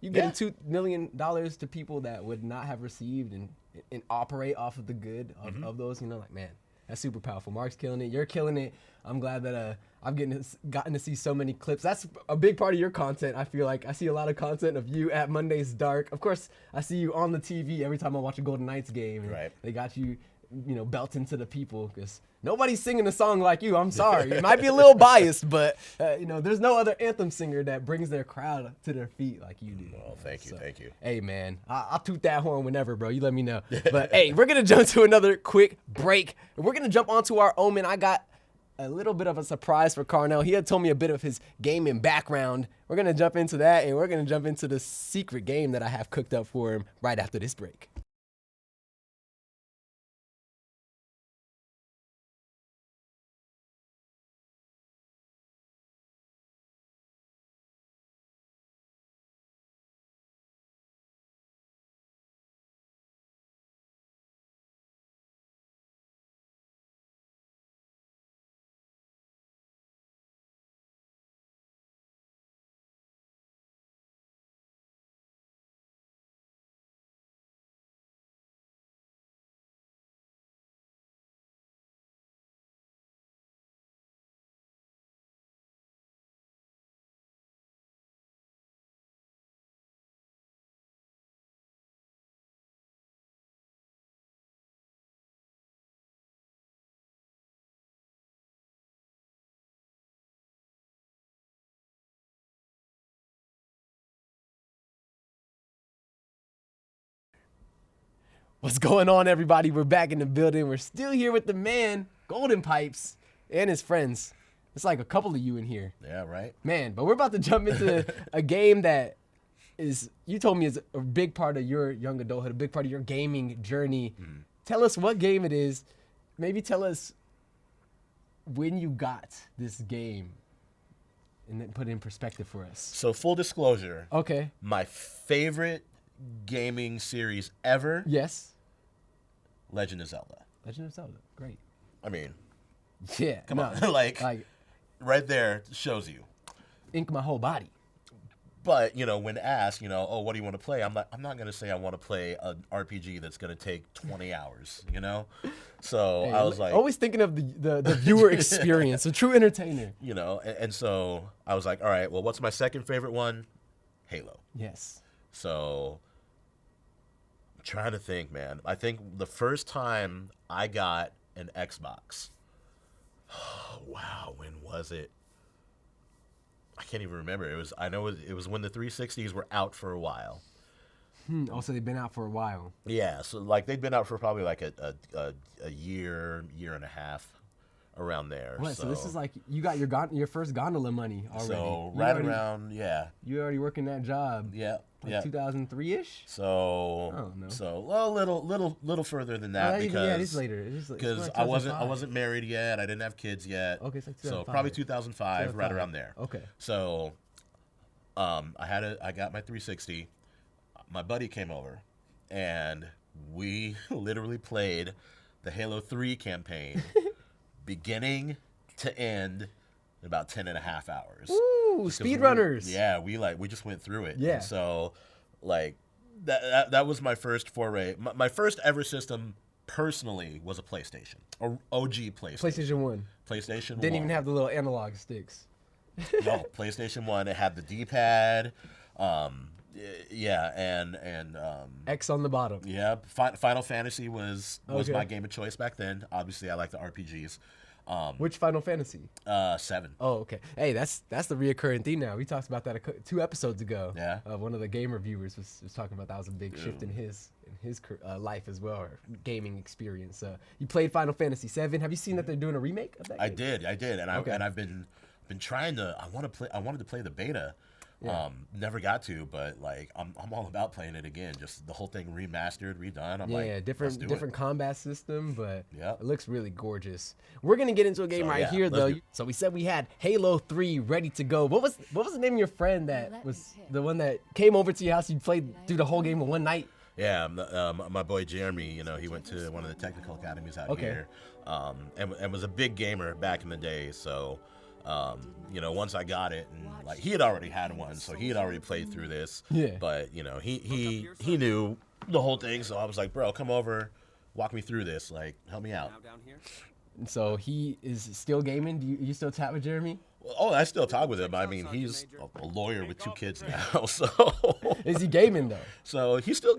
You getting $2 million to people that would not have received and operate off of the good of those. Man, that's super powerful. Mark's killing it. You're killing it. I'm glad that I've gotten to see so many clips. That's a big part of your content. I feel like I see a lot of content of you at Monday's Dark. Of course, I see you on the TV every time I watch a Golden Knights game. And right. They got you, belting to the people because nobody's singing a song like you. I'm sorry. It might be a little biased, but, there's no other anthem singer that brings their crowd to their feet like you do. Oh, thank you. Hey, man, I'll toot that horn whenever, bro. You let me know. But, hey, we're going to jump to another quick break. We're going to jump onto our OMEN. I got a little bit of a surprise for Carnell. He had told me a bit of his gaming background. We're going to jump into that, and we're going to jump into the secret game that I have cooked up for him right after this break. What's going on, everybody? We're back in the building. We're still here with the man, GoldenPipes, and his friends. It's like a couple of you in here. Yeah, right. Man, but we're about to jump into a game that is, you told me, is a big part of your young adulthood, a big part of your gaming journey. Tell us what game it is. Maybe tell us when you got this game and then put it in perspective for us. So full disclosure. Okay. My favorite gaming series ever. Yes. Legend of Zelda. Legend of Zelda. Great. I mean, Yeah. come on. like right there shows you. Ink my whole body. But, when asked, oh, what do you want to play? I'm not going to say I want to play an RPG that's going to take 20 hours, So Hey, I was like... always thinking of the viewer experience, a true entertainer. And so I was like, all right, well, what's my second favorite one? Halo. Yes. So I'm trying to think, man. I think the first time I got an Xbox, wow, when was it? I can't even remember. I know it was when the 360s were out for a while. Also, they've been out for a while. Yeah, so they'd been out for probably like a year and a half, around there. What? So this is like you got your first gondola money already. So around, yeah. You already working that job. Yeah. Like Yeah. 2003-ish. So, Oh, no. well, little further than that because yeah, it is later. Because like I 2005. wasn't married yet. I didn't have kids yet. Okay, it's like so 2005. probably 2005, right around there. Okay. So, I got my 360. My buddy came over, and we literally played the Halo 3 campaign, beginning to end, in about 10 and a half hours. Ooh, speedrunners. Yeah, we just went through it. Yeah. And so, that was my first foray. My first ever system, personally, was a PlayStation. Or OG PlayStation. PlayStation 1. PlayStation 1. Didn't even have the little analog sticks. No, PlayStation 1. It had the D-pad. Yeah, and X on the bottom. yeah, Final Fantasy was Okay. my game of choice back then. Obviously, I like the RPGs. Which Final Fantasy? 7. Oh, okay. Hey, that's the reoccurring theme now. We talked about that 2 episodes ago. Yeah. One of the game reviewers was talking about that was a big shift in his life as well, or gaming experience. You played Final Fantasy 7. Have you seen that they're doing a remake of that game? I did, and Okay. I've been trying to. I wanted to play the beta. Yeah. Never got to, but I'm all about playing it again. Just the whole thing remastered, redone. I'm Yeah, like, let's do different it. combat system, but Yep. it looks really gorgeous. We're gonna get into a game So, right yeah, here, let's though. do- So we said we had Halo 3 ready to go. What was the name of your friend that was the one that came over to your house? You played through the whole game in one night. Yeah, my boy Jeremy, he went to one of the technical academies out Okay. here, and was a big gamer back in the day. So, once I got it, and he had already had one, so he had already played through this. Yeah. But he knew the whole thing, so I was like, bro, come over, walk me through this, help me out. And so he is still gaming. Do you still chat with Jeremy? Oh, I still talk with him. I mean, he's a lawyer with 2 kids now, so Is he gaming though? so he's still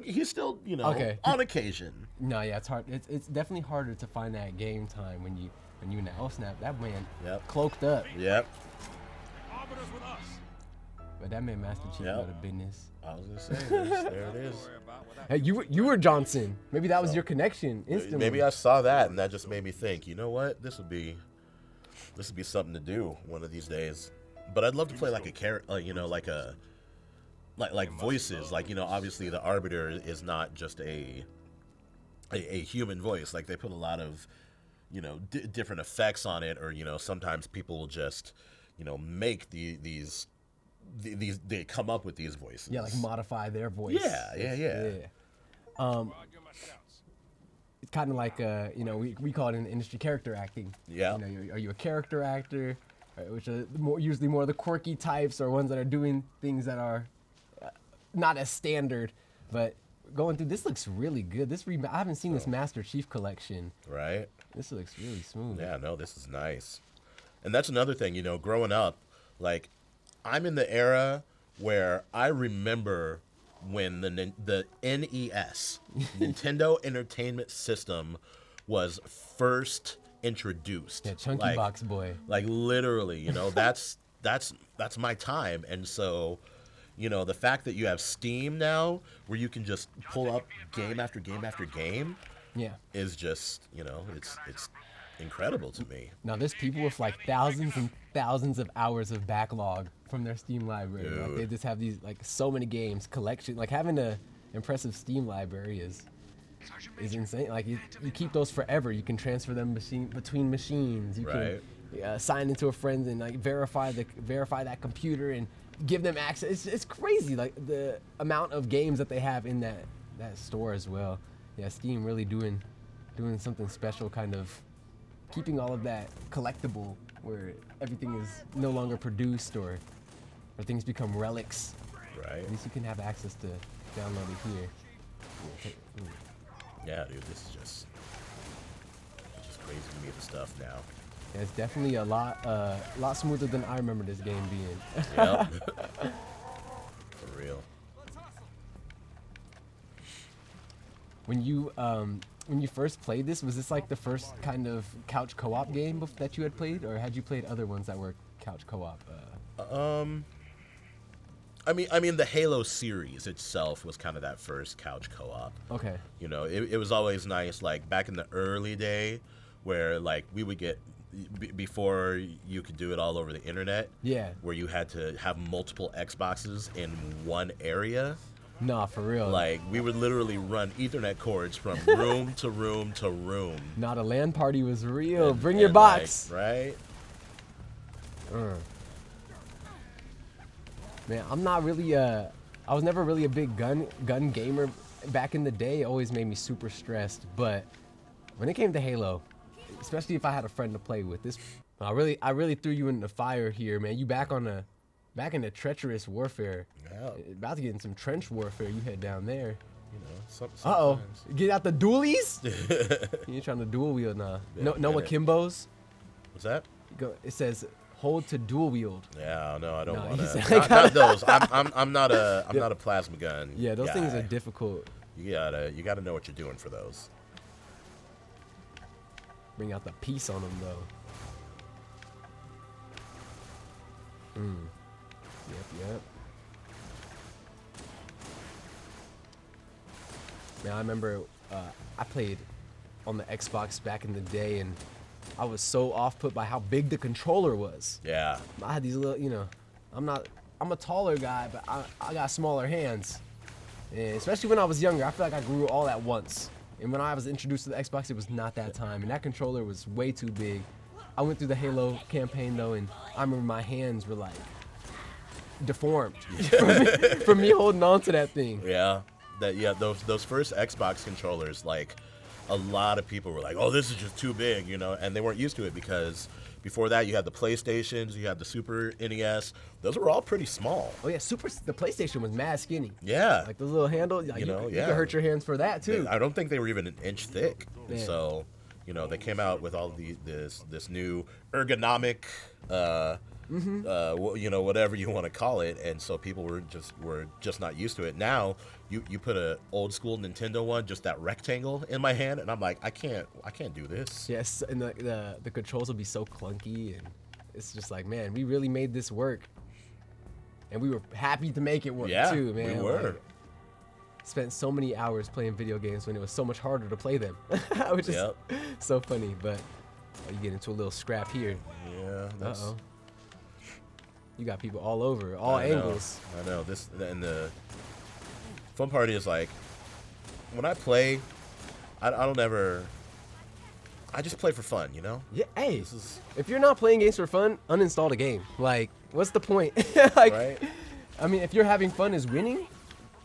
Okay. on occasion. No, yeah, it's hard. It's definitely harder to find that game time when you in that. Oh snap, that man Yep. cloaked up. Yep. But that man Master Chief Yep. got a business. I was gonna say, there it is. Hey, you were Johnson. Maybe that was your connection instantly. Maybe I saw that and that just made me think, you know what? This would be something to do one of these days. But I'd love to play like a character, like voices. Obviously the Arbiter is not just a human voice. They put a lot of, different effects on it, or sometimes people will just, make these they come up with these voices. Yeah, modify their voice. Yeah. It's kind of like we call it in the industry character acting. Yeah. Are you a character actor, which are usually more the quirky types, or ones that are doing things that are not as standard. But going through this looks really good. I haven't seen this Master Chief collection. Right. This looks really smooth. Yeah, no, this is nice. And that's another thing, growing up, I'm in the era where I remember when the NES, Nintendo Entertainment System, was first introduced. Yeah, Chunky Box Boy. Literally, that's my time. And so, you know, the fact that you have Steam now, where you can just pull up game after game after game, is just, you know, it's incredible to me. Now there's people with like thousands and thousands of hours of backlog from their Steam library. Like, they just have these like so many games collection. Like having a impressive Steam library is insane. Like you keep those forever. You can transfer them between machines. You can sign into a friend and like verify that computer and give them access. It's crazy. Like the amount of games that they have in that store as well. Yeah, Steam really doing something special, kind of keeping all of that collectible, where everything is no longer produced or things become relics. Right. At least you can have access to download it here. Yeah, dude, this is just crazy to me, the stuff now. Yeah, it's definitely a lot smoother than I remember this game being. Yep. For real. When you first played this, was this like the first kind of couch co-op game that you had played, or had you played other ones that were couch co-op? I mean, the Halo series itself was kind of that first couch co-op. Okay. You know, it was always nice, like back in the early day, where like we would get before you could do it all over the internet. Yeah. Where you had to have multiple Xboxes in one area. Nah, for real. Like, we would literally run Ethernet cords from room to room to room. Nah, the LAN party was real. Bring your box. Like, right? Man, I'm not really I was never really a big gun gamer back in the day. It always made me super stressed. But when it came to Halo, especially if I had a friend to play with, I really threw you in the fire here, man. You back in the treacherous warfare. Yeah. About to get in some trench warfare. You head down there. You know, Uh-oh. Get out the dualies? You ain't trying to dual wield now. No akimbos? What's that? It says hold to dual wield. Yeah, no, I don't want to. Not those. I'm not a plasma gun. Yeah, those guy. things are difficult. You gotta know what you're doing for those. Bring out the piece on them though. Yep. Man, I remember I played on the Xbox back in the day, and I was so off put by how big the controller was. Yeah. I had these little, you know, I'm a taller guy, but I got smaller hands. And especially when I was younger, I feel like I grew all at once. And when I was introduced to the Xbox, it was not that time, and that controller was way too big. I went through the Halo campaign though, and I remember my hands were like deformed from me holding on to that thing. Yeah. Those first Xbox controllers, like, a lot of people were like, "Oh, this is just too big," you know, and they weren't used to it because before that you had the PlayStations, you had the Super NES. Those were all pretty small. Oh yeah, the PlayStation was mad skinny. Yeah. Like the little handle, like, you could hurt your hands for that too. I don't think they were even an inch thick. And so, you know, they came out with all this new ergonomic you know, whatever you want to call it, and so people were just not used to it. Now you put a old school Nintendo one, just that rectangle in my hand, and I'm like, I can't do this. Yes, and the controls will be so clunky, and it's just like, man, we really made this work, and we were happy to make it work too, man. We were. Like, spent so many hours playing video games when it was so much harder to play them, which is so funny. But you get into a little scrap here. Yeah. You got people all over, all angles. I know. And the fun part is, like, when I play, I just play for fun, you know? Yeah, hey, if you're not playing games for fun, uninstall the game. Like, what's the point? Like, right? I mean, if you're having fun is winning,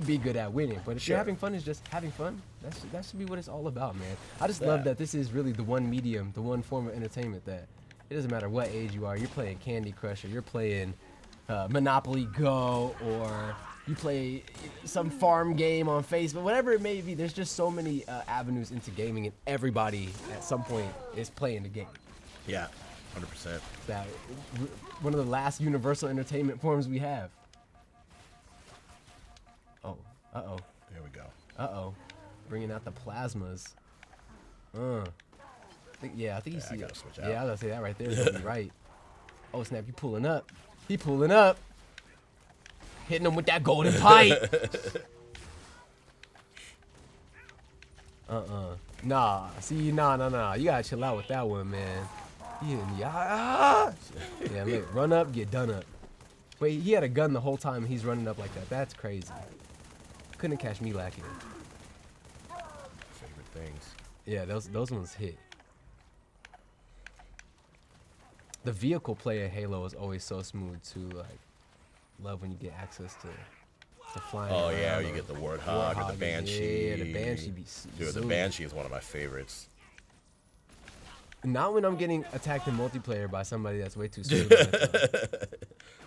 be good at winning. But if you're having fun is just having fun, that should be what it's all about, man. I just love that this is really the one medium, the one form of entertainment that it doesn't matter what age you are. You're playing Candy Crush, or you're playing Monopoly Go, or you play some farm game on Facebook, whatever it may be. There's just so many avenues into gaming, and everybody at some point is playing the game. Yeah, 100%. That one of the last universal entertainment forms we have. Oh, uh-oh. There we go. Uh-oh. Bringing out the plasmas. I think you see it. Switch out. Yeah, I was gonna say that right there. Is gonna be right. Oh snap! You pulling up? He pulling up. Hitting him with that golden pipe. Nah. See, nah. You gotta chill out with that one, man. Yeah, look, run up, get done up. Wait, he had a gun the whole time and he's running up like that. That's crazy. Couldn't catch me lacking. Favorite things. Yeah, those ones hit. The vehicle play in Halo is always so smooth too. Like, love when you get access to flying. Oh yeah, you get the Warthog or the Banshee. Yeah, the Banshee be Dude, the Banshee is one of my favorites. Not when I'm getting attacked in multiplayer by somebody that's way too smooth.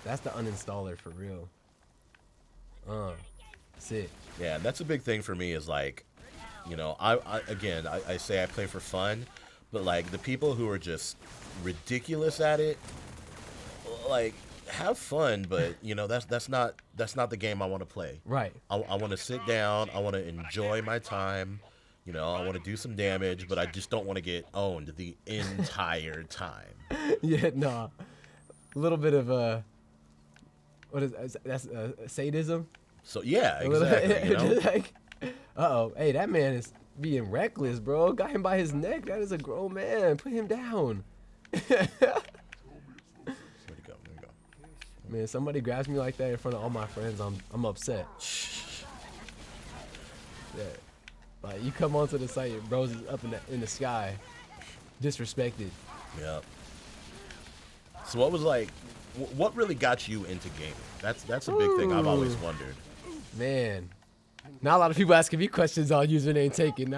That's the uninstaller for real. Sick. Yeah, that's a big thing for me is like, you know, I say I play for fun, but like the people who are just ridiculous at it, like have fun, but you know that's not the game I want to play. Right. I want to sit down. I want to enjoy my time. You know, I want to do some damage, but I just don't want to get owned the entire time. Yeah, no. A little bit of what is that's sadism? So yeah, exactly. You know? Like, hey, that man is being reckless, bro. Got him by his neck. That is a grown man. Put him down. Where'd he go? Man, somebody grabs me like that in front of all my friends, I'm upset. Yeah. Like, you come onto the site, and bros is up in the sky, disrespected. Yeah. So what really got you into gaming? That's a big thing I've always wondered. Man, not a lot of people asking me questions on UsernameTaken.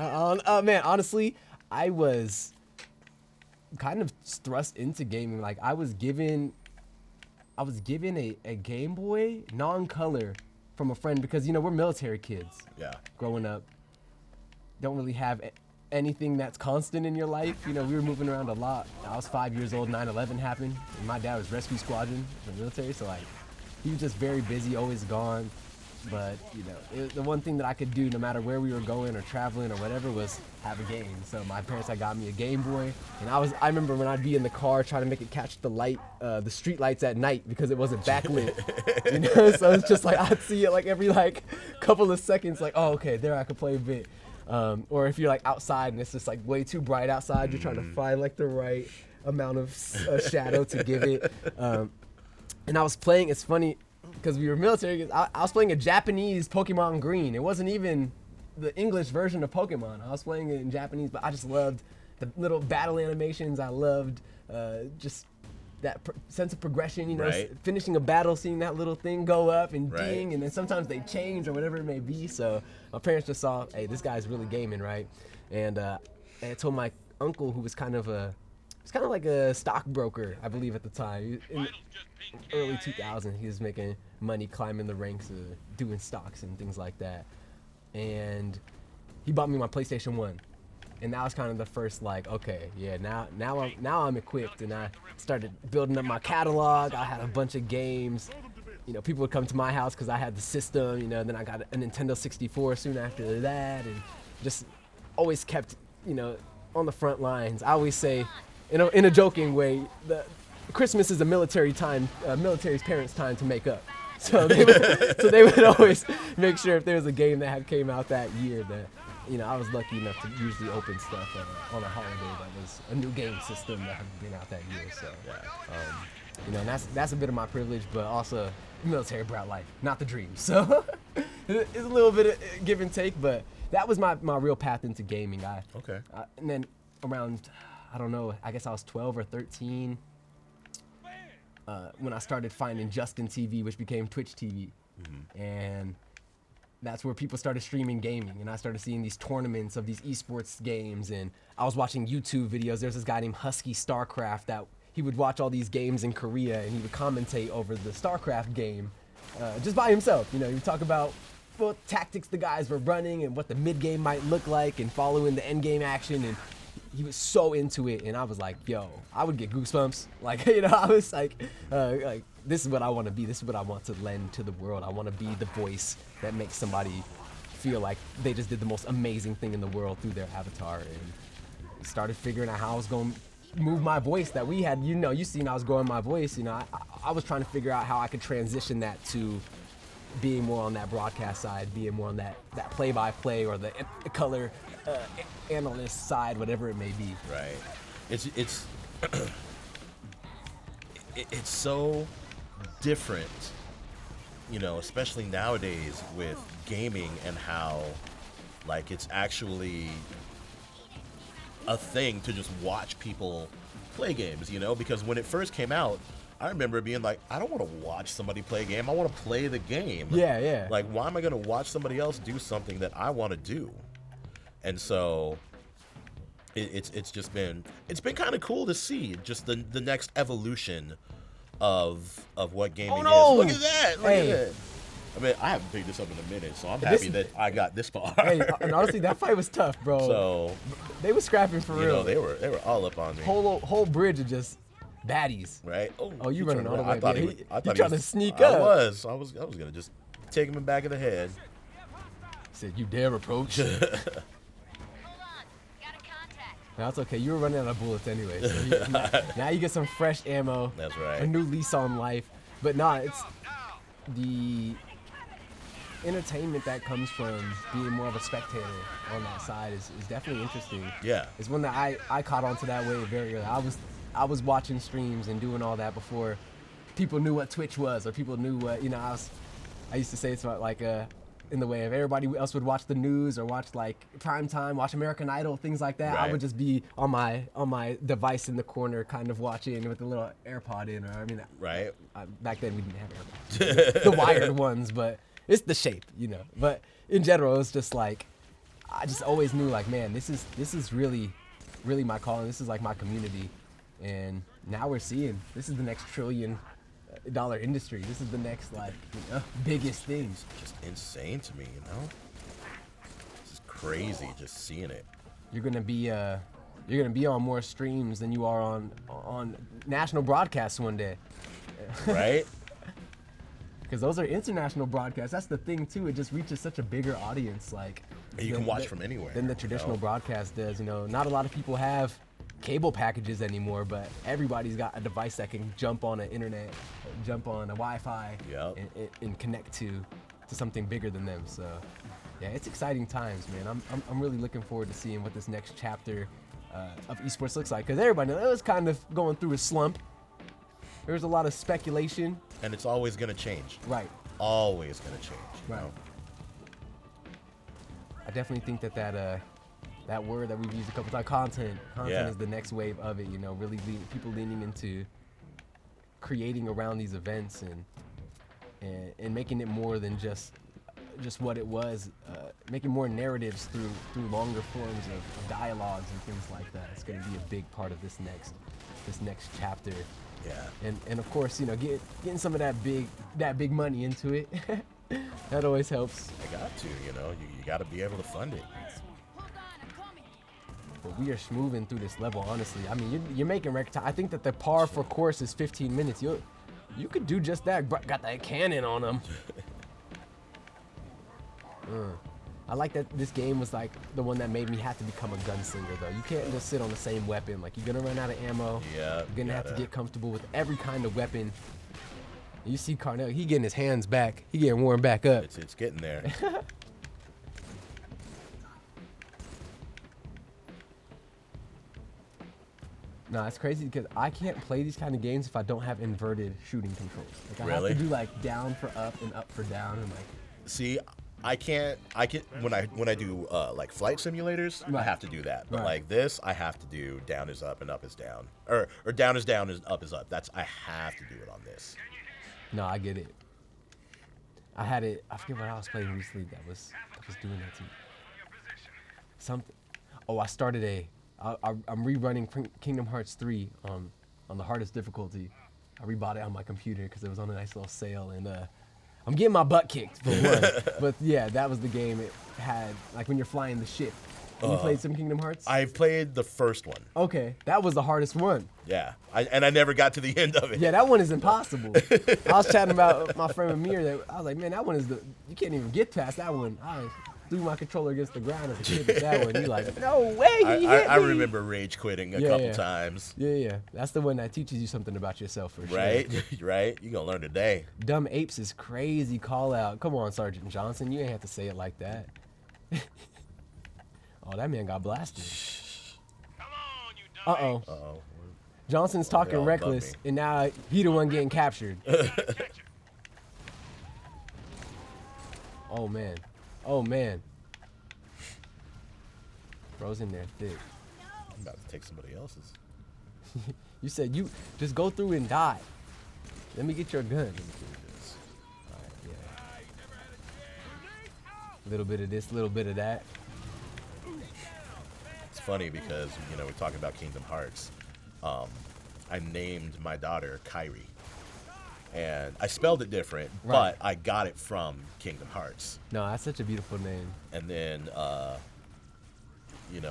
Man, honestly, I was kind of thrust into gaming. Like, I was given a Game Boy non-color from a friend because, you know, we're military kids. Yeah. Growing up. Don't really have anything that's constant in your life. You know, we were moving around a lot. I was 5 years old, 9/11 happened, and my dad was rescue squadron in the military, so like, he was just very busy, always gone. But, you know, the one thing that I could do no matter where we were going or traveling or whatever was have a game. So my parents had got me a Game Boy, and I remember when I'd be in the car trying to make it catch the light, the street lights at night because it wasn't backlit. You know, so it's just like I'd see it like every like couple of seconds, like, oh, okay, there I could play a bit. Or if you're like outside and it's just like way too bright outside, you're trying to find like the right amount of shadow to give it. And I was playing, it's funny because we were military, I was playing a Japanese Pokemon Green. It wasn't even the English version of Pokemon. I was playing it in Japanese, but I just loved the little battle animations. I loved just that sense of progression, you know, right. Finishing a battle, seeing that little thing go up and right. ding, and then sometimes they change or whatever it may be. So my parents just saw, hey, this guy's really gaming, right? And I told my uncle, who was kind of like a stockbroker, I believe at the time. In early 2000s, he was making money climbing the ranks of doing stocks and things like that. And he bought me my PlayStation 1. And that was kind of the first, like, okay, yeah, now I'm equipped, and I started building up my catalog. I had a bunch of games. You know, people would come to my house because I had the system. You know, then I got a Nintendo 64 soon after that, and just always kept, you know, on the front lines. I always say, in a joking way, Christmas is a military's parents' time to make up. So they would always make sure if there was a game that had came out that year that, you know, I was lucky enough to usually open stuff on a holiday that was a new game system that had been out that year. So, you know, and that's a bit of my privilege, but also military brat life, not the dream. So it's a little bit of give and take, but that was my real path into gaming. And then around, I don't know, I guess I was 12 or 13 when I started finding Justin TV, which became Twitch TV. Mm-hmm. And that's where people started streaming gaming, and I started seeing these tournaments of these esports games, and I was watching YouTube videos. There's this guy named Husky Starcraft that he would watch all these games in Korea, and he would commentate over the Starcraft game just by himself. You know, he would talk about what tactics the guys were running and what the mid game might look like, and following the end game action. And he was so into it, and I was like, yo, I would get goosebumps. Like, you know, I was like, this is what I want to be. This is what I want to lend to the world. I want to be the voice that makes somebody feel like they just did the most amazing thing in the world through their avatar. And started figuring out how I was going to move my voice that we had. You know, you seen I was growing my voice. You know, I was trying to figure out how I could transition that to being more on that broadcast side, being more on that play-by-play or the color analyst side, whatever it may be. Right. It's it's so different, you know, especially nowadays with gaming and how, like, it's actually a thing to just watch people play games, you know, because when it first came out, I remember being like, I don't want to watch somebody play a game. I want to play the game. Yeah. Like, why am I going to watch somebody else do something that I want to do? And so it's been kind of cool to see just the next evolution of what gaming is. Look at that. Look at that. I mean, I haven't picked this up in a minute, so I'm happy that I got this far. Hey, and honestly, that fight was tough, bro. So they were scrapping for real. You know, they were all up on me. Whole bridge of just baddies. Right. Oh, you running all the way. I thought he was trying to sneak up. I was gonna just take him in the back of the head. He said, "You dare approach." No, it's okay. You were running out of bullets anyway. So now you get some fresh ammo. That's right. A new lease on life. But nah, it's the entertainment that comes from being more of a spectator on that side is definitely interesting. Yeah. It's one that I caught onto that wave very early. I was watching streams and doing all that before people knew what Twitch was or people knew what, you know, I used to say it's like in the way of everybody else would watch the news or watch like prime time, watch American Idol, things like that. Right. I would just be on my device in the corner, kind of watching with a little AirPod in, or I mean, right. Back then we didn't have AirPods, the wired ones, but it's the shape, you know. But in general, it's just like I just always knew like, man, this is really my calling. This is like my community, and now we're seeing this is the next $1 trillion industry. This is the next like, you know, biggest thing. It's just insane to me, you know. This is crazy just seeing it. You're gonna be on more streams than you are on national broadcasts one day. Right. Because those are international broadcasts. That's the thing too. It just reaches such a bigger audience. Like And you can watch from anywhere. Than the traditional broadcast does. You know, not a lot of people have cable packages anymore, but everybody's got a device that can jump on an internet, jump on a Wi-Fi, Yep. and connect to something bigger than them. So, yeah, it's exciting times, man. I'm really looking forward to seeing what this next chapter of esports looks like. Because everybody knows it was kind of going through a slump. There was a lot of speculation. And it's always going to change. Right. Always going to change. Right. Know? I definitely think that word that we've used a couple times, content Yeah. is the next wave of it. You know, really people leaning into creating around these events and making it more than just what it was, making more narratives through longer forms of dialogues and things like that. It's going to be a big part of this next chapter. Yeah. And of course, you know, getting some of that big money into it. That always helps. I got to, you know, you got to be able to fund it. But we are moving through this level, honestly. I mean, you're making record time. I think that the par for course is 15 minutes. You could do just that. Got that cannon on them. I like that this game was like the one that made me have to become a gunslinger, though. You can't just sit on the same weapon. Like, you're going to run out of ammo. Yeah. You're going to have to get comfortable with every kind of weapon. You see Carnell, he getting his hands back. He getting warmed back up. It's getting there. No, it's crazy because I can't play these kind of games if I don't have inverted shooting controls. Like, I Really? have to do like down for up and up for down and like. See, I can when I do like flight simulators, I Right. have to do that. But Right. like this, I have to do down is up and up is down, or down is down and up is up. I have to do it on this. No, I get it. I had it. I forget what I was playing recently that was doing that to me. Something. Oh, I started I'm rerunning Kingdom Hearts 3 on the hardest difficulty. I rebought it on my computer because it was on a nice little sale, and I'm getting my butt kicked for one. But yeah, that was the game. It had like when you're flying the ship. You played some Kingdom Hearts? I've played the first one. Okay, that was the hardest one. Yeah, I never got to the end of it. Yeah, that one is impossible. I was chatting about my friend Amir. I was like, man, that one is you can't even get past that one. threw my controller against the ground as a kid with that one. You're like, no way, he hit I me. remember rage quitting a couple times. Yeah. That's the one that teaches you something about yourself for sure. Right. You're going to learn today. Dumb apes is crazy call out. Come on, Sergeant Johnson. You ain't have to say it like that. Oh, that man got blasted. Uh-oh. Johnson's talking reckless, and now he the one getting captured. Oh, man. Bro's in there thick. I'm about to take somebody else's. You said you just go through and die. Let me get your gun. Let me do this. All right, yeah. Little bit of this, little bit of that. It's funny because, we're talking about Kingdom Hearts. I named my daughter Kyrie. And I spelled it different, but I got it from Kingdom Hearts. No, that's such a beautiful name. And then,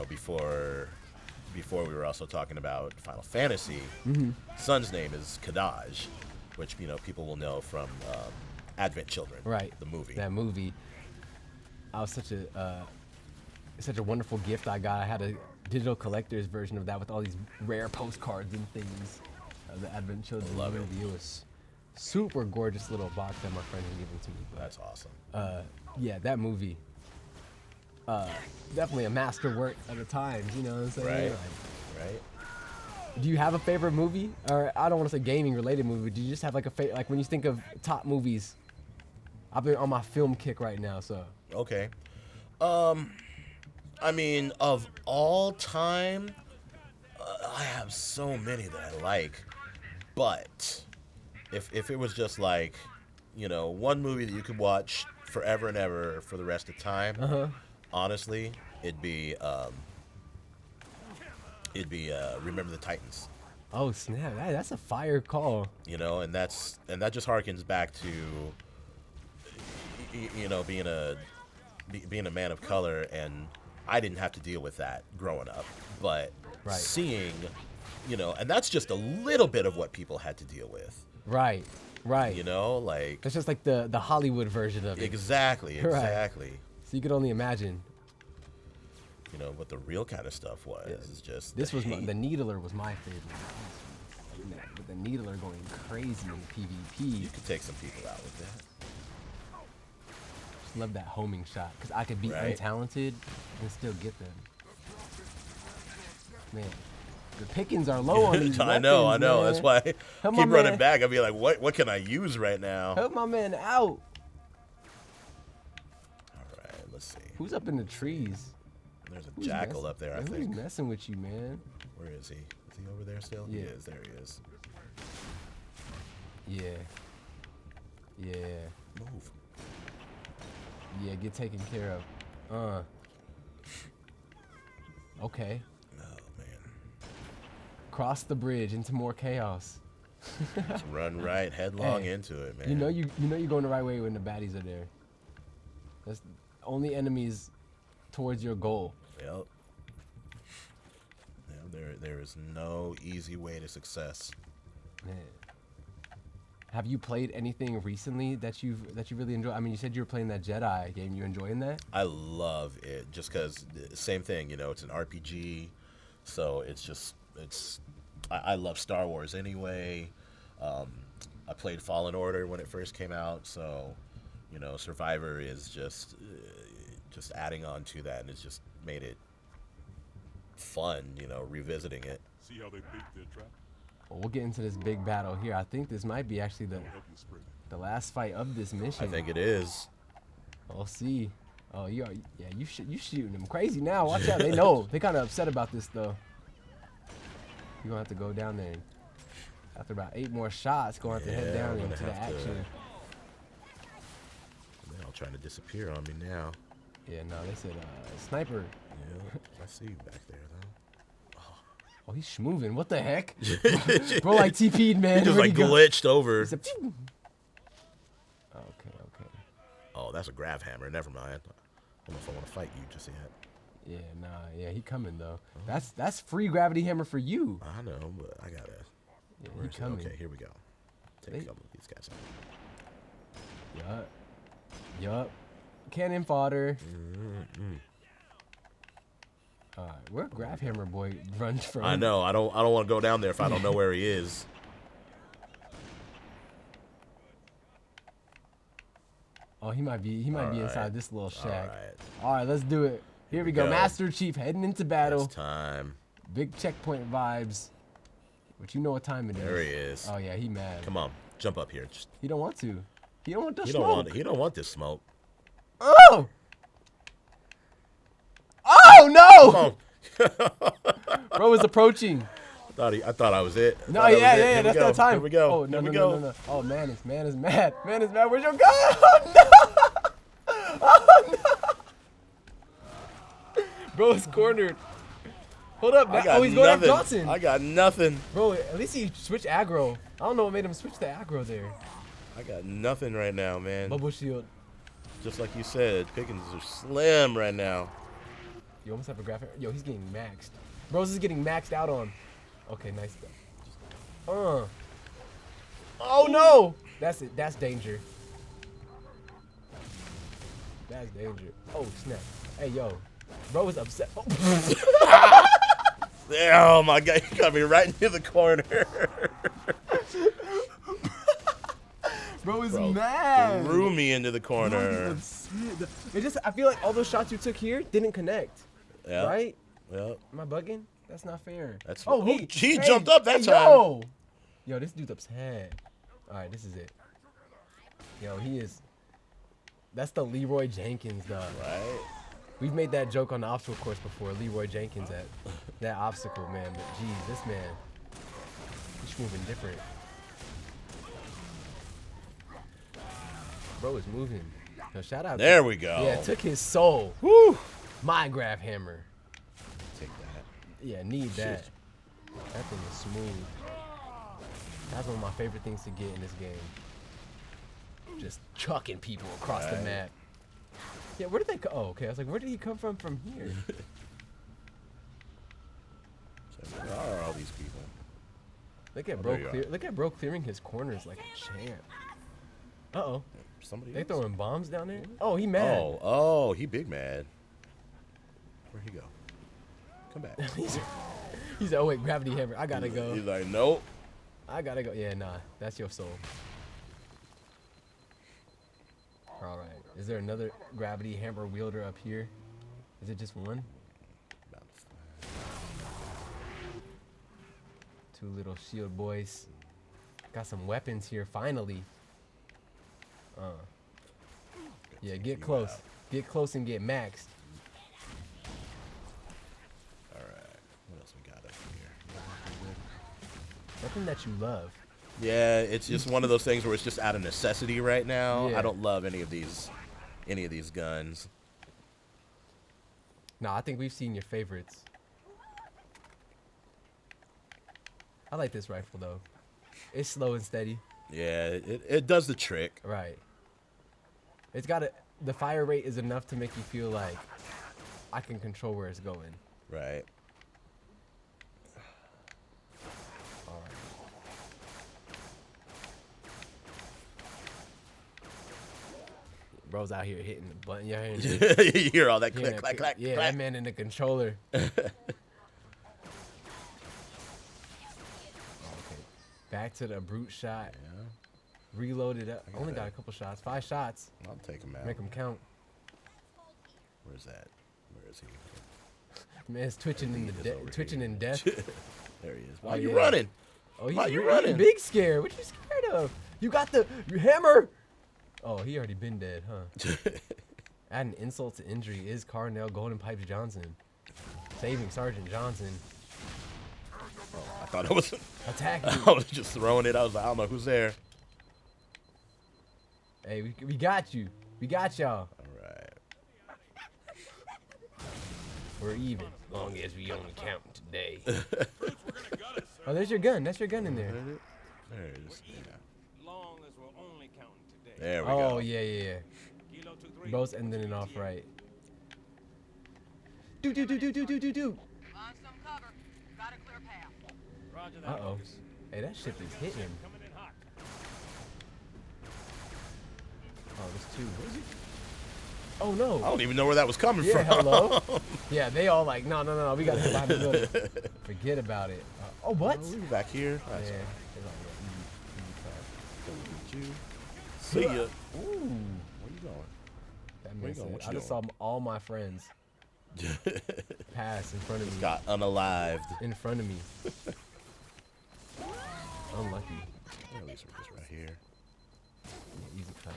before we were also talking about Final Fantasy, son's name is Kadaj, which, people will know from Advent Children, the movie. That movie. I was such a wonderful gift I got. I had a digital collector's version of that with all these rare postcards and things of the Advent Children movie. It was super gorgeous little box that my friend had given to me. But, that's awesome. Yeah, that movie. Definitely a masterwork at the time. You know what I'm saying? Right. Do you have a favorite movie, or I don't want to say gaming related movie? Do you just have like a favorite? Like when you think of top movies, I've been on my film kick right now. So okay. I mean, of all time, I have so many that I like. But if it was just like, one movie that you could watch forever and ever for the rest of time, honestly, it'd be Remember the Titans. Oh snap! That's a fire call. And that just harkens back to being a man of color, and I didn't have to deal with that growing up, but seeing, and that's just a little bit of what people had to deal with. Right. Like that's just like the Hollywood version of it. Exactly. So you could only imagine. What the real kind of stuff was. Is just this was the Needler was my favorite. With the Needler going crazy in PvP. You could take some people out with that. Just love that homing shot because I could be untalented and still get them. Man, the pickings are low on these I know. Man. That's why I keep running back. I'll be like, what can I use right now? Help my man out. All right, let's see. Who's up in the trees? There's a jackal up there, I think. Who's messing with you, man? Where is he? Is he over there still? Yeah. He is. There he is. Yeah. Move. Yeah, get taken care of. Okay. Oh, man. Cross the bridge into more chaos. Just run right headlong into it, man. You know you're going the right way when the baddies are there. That's only enemies towards your goal. Yep. There is no easy way to success. Man. Have you played anything recently that you really enjoy? I mean, you said you were playing that Jedi game. You enjoying that? I love it just because same thing. It's an RPG, so I love Star Wars anyway. I played Fallen Order when it first came out, so Survivor is just adding on to that, and it's just made it fun. Revisiting it. See how they beat their trap? Well, we'll get into this big battle here. I think this might be actually the last fight of this mission. I think it is. We'll see. Oh, you shooting them crazy now. Watch out. They know. They kind of upset about this though. You're gonna have to go down there. After about 8 more shots, gonna have to head down into the action. They're all trying to disappear on me now. Yeah, no, they said sniper. Yeah, I see you back there though. Oh, he's schmoovin'. What the heck? Bro, like TP'd, man. He just like glitched over. Okay. Oh, that's a grav hammer. Never mind. I don't know if I want to fight you just yet. Yeah, he coming though. Oh. That's free gravity hammer for you. I know, but I gotta. Yeah, he coming. Okay, here we go. Take a couple of these guys out. Yup. Cannon fodder. Where Grab Hammer Boy runs from? I know. I don't want to go down there if I don't know where he is. Oh, he might be inside this little shack. All All right, let's do it. Here we go. Master Chief heading into battle. It's time. Big checkpoint vibes. But you know what time it is. There he is. Oh yeah, he mad. Come on, jump up here. Just, he don't want to. He don't want the he smoke. He don't want this smoke. Oh! Oh no! Bro is approaching. I thought I was it. No, yeah, that's that time. Here we go. Oh no, no. Oh man is mad. Man is mad. Where's your gun? Oh no! Oh no! Bro is cornered. Hold up. Oh, he's going after Johnson. I got nothing. Bro, at least he switched aggro. I don't know what made him switch to aggro there. I got nothing right now, man. Bubble shield. Just like you said, pickings are slim right now. You almost have a graphic. Yo, he's getting maxed. Bros is getting maxed out on. Okay, nice. Oh no! That's it. That's danger. That's danger. Oh snap! Hey yo, bro was upset. Oh, oh my god, you got me right into the corner. Bro is mad. Threw me into the corner. It just, I feel like all those shots you took here didn't connect. Yeah. Right? Yeah. Am I bugging? That's not fair. That's he jumped up that time. Yo, this dude's upset. All right, this is it. Yo, he is. That's the Leroy Jenkins, though. Right. We've made that joke on the obstacle course before. Leroy Jenkins at that obstacle, man. But geez, this man, he's moving different. Bro is moving. Yo, shout out. There we go. Yeah, took his soul. Woo! My grab hammer. Take that. Yeah, need that. That thing is smooth. That's one of my favorite things to get in this game. Just chucking people across the map. Yeah, where did they come? Oh, okay. I was like, where did he come from here? So where are all these people? Look at bro clearing his corners like a champ. Uh-oh. Somebody They else? throwing bombs down there? Oh, he mad. Oh, he big mad. Where'd he go? Come back. He's like, oh wait, gravity hammer. I gotta go. He's like, nope. I gotta go. Yeah, nah. That's your soul. All right. Is there another gravity hammer wielder up here? Is it just one? Two little shield boys. Got some weapons here, finally. Yeah, get close. Get close and get maxed. Alright. What else we got up here? Something that you love. Yeah, it's just one of those things where it's just out of necessity right now. Yeah. I don't love any of these guns. Nah, I think we've seen your favorites. I like this rifle though. It's slow and steady. Yeah, it does the trick. Right. It's got the fire rate is enough to make you feel like I can control where it's going. Right. All right. Bro's out here hitting the button. You're hearing You hear all that click, clack, clack, yeah, clack. that man in the controller. Okay. Back to the brute shot. Yeah. Reloaded up. Only got a couple shots. 5 shots. I'll take him out. Make them count. Where's that? Where is he? Man, it's twitching in death. There he is. Why are you running? Oh, he's Why you running? big scared. What you scared of? You got your hammer. Oh, he already been dead, huh? Adding insult to injury is Carnell GoldenPipes Johnson. Saving Sergeant Johnson. Oh, I thought it was attacking. I was just throwing it. I was like, I don't know who's there. Hey, we got you. We got y'all. All right. We're even. Long as we only count today. Oh, there's your gun. That's your gun in there. There it is. Yeah. Long as we're only counting today. There we go. Oh, yeah. Bro's ending it off right. Do. On some cover. Got a clear path. Roger that. Uh-oh. Hey, that ship is hitting him. Coming in hot. Oh, there's 2. What is it? Oh no. I don't even know where that was coming Yeah, from. hello. Yeah, they all like, no, we gotta get behind the building. Forget about it. Oh, what? Oh, we back here. Yeah. That's They're all right. See ya. Ooh. Where you going? That Where man you going? said, What I you just saw all my friends pass in front of me. Got unalived. In front of me. Unlucky. At least we're just right here. Yeah, easy cut.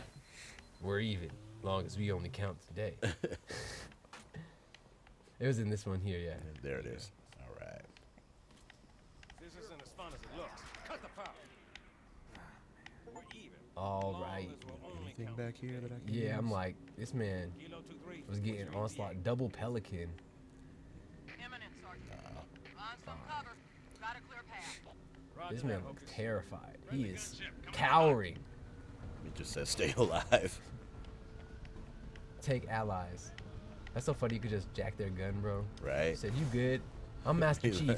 We're even, long as we only count today. It was in this one here, yeah. There it is. All right. This isn't as fun as it looks. Cut the power. We're even. All Long right. as we're only Anything counting back here that I can Yeah, use? I'm like, this man Kilo 2-3. was getting onslaught double pelican. Imminent, Sergeant. Find some cover. Got a clear path. Roger This that, man Hocus. looks terrified. He is cowering. It just says stay alive. Take allies. That's so funny. You could just jack their gun, bro. Right? Said, you good? I'm Master Chief.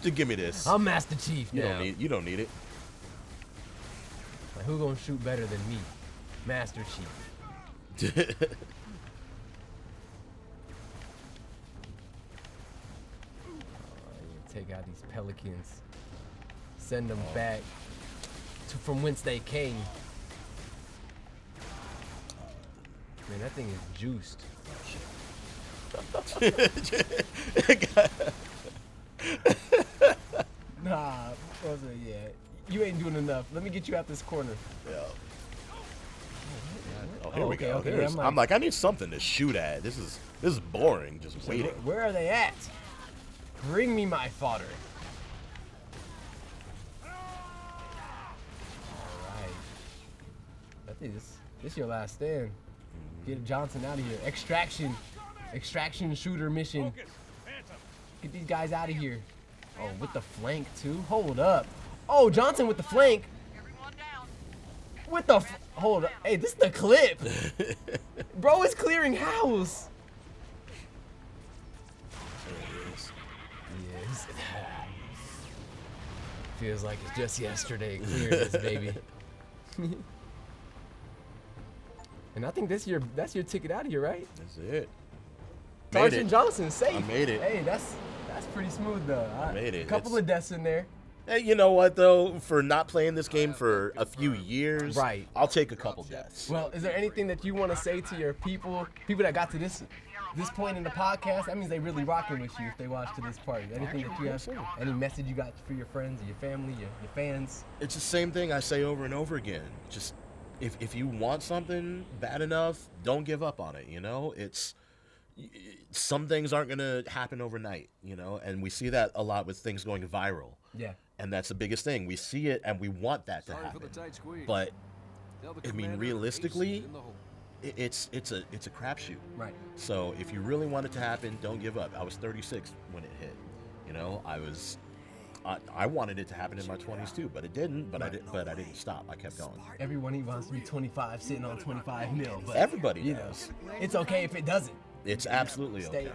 Just give me this. I'm Master Chief You now. don't need it. Like, who gonna shoot better than me? Master Chief. Take out these pelicans. Send them back to from whence they came. Man, that thing is juiced. Nah, yeah. You ain't doing enough. Let me get you out this corner. Yeah. Oh, here we okay, go. okay, There's- I'm I'm like, I need something to shoot at. This is boring. Just waiting. Where are they at? Bring me my fodder. Alright. I think this is your last stand. Get Johnson out of here. Extraction shooter mission. Focus. Anthem. Get these guys out of here. Oh, with the flank too? Hold up. Oh, Johnson with the flank. Everyone down. With the hold up. Hey, this is the clip. Bro, it's clearing house. Yes. Feels like it's just yesterday. Cleared this baby. And I think that's your ticket out of here, right? That's it. Sergeant Johnson, safe. I made it. Hey, that's pretty smooth though. Made it. A couple It's- of deaths in there. Hey, you know what though? For not playing this game for a few years, Right. I'll take a couple deaths. Well, is there anything that you want to say to your people that got to this point in the podcast? That means they really rocking with you if they watch to this part. Anything that you have, any message you got for your friends, your family, your fans? It's the same thing I say over and over again. Just if you want something bad enough, don't give up on it. You know, some things aren't gonna happen overnight. You know, and we see that a lot with things going viral. Yeah. And that's the biggest thing. We see it and we want that to happen. But I mean, realistically, it's a crapshoot. Right. So if you really want it to happen, don't give up. I was 36 when it hit. You know, I wanted it to happen in my 20s too, but it didn't. But I didn't stop. I kept going. Everyone wants to be 25, sitting on 25 mil. But Everybody you does. know, it's okay if it doesn't. It's absolutely okay.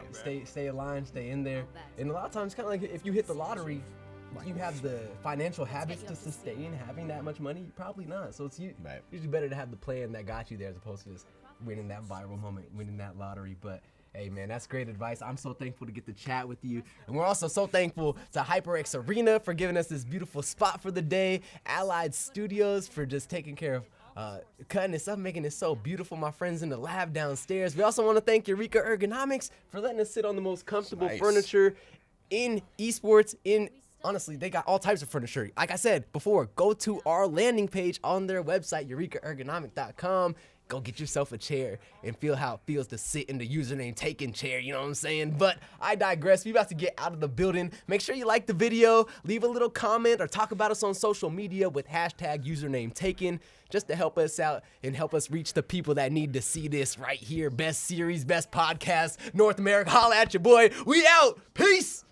Stay aligned, stay in there. And a lot of times, kind of like if you hit the lottery, you have the financial habits to sustain having that much money. Probably not. So it's Right. usually better to have the plan that got you there as opposed to just winning that viral moment, winning that lottery. But hey, man, that's great advice. I'm so thankful to get to chat with you. And we're also so thankful to HyperX Arena for giving us this beautiful spot for the day. Allied Studios for just taking care of cutting this up, making it so beautiful. My friends in the lab downstairs. We also want to thank Eureka Ergonomics for letting us sit on the most comfortable Nice. furniture in esports. Honestly, they got all types of furniture. Like I said before, go to our landing page on their website, eurekaergonomic.com. Go get yourself a chair and feel how it feels to sit in the UsernameTaken chair, you know what I'm saying? But I digress. We about to get out of the building. Make sure you like the video, leave a little comment, or talk about us on social media with hashtag UsernameTaken, just to help us out and help us reach the people that need to see this right here. Best series, best podcast, North America. Holla at your boy. We out. Peace.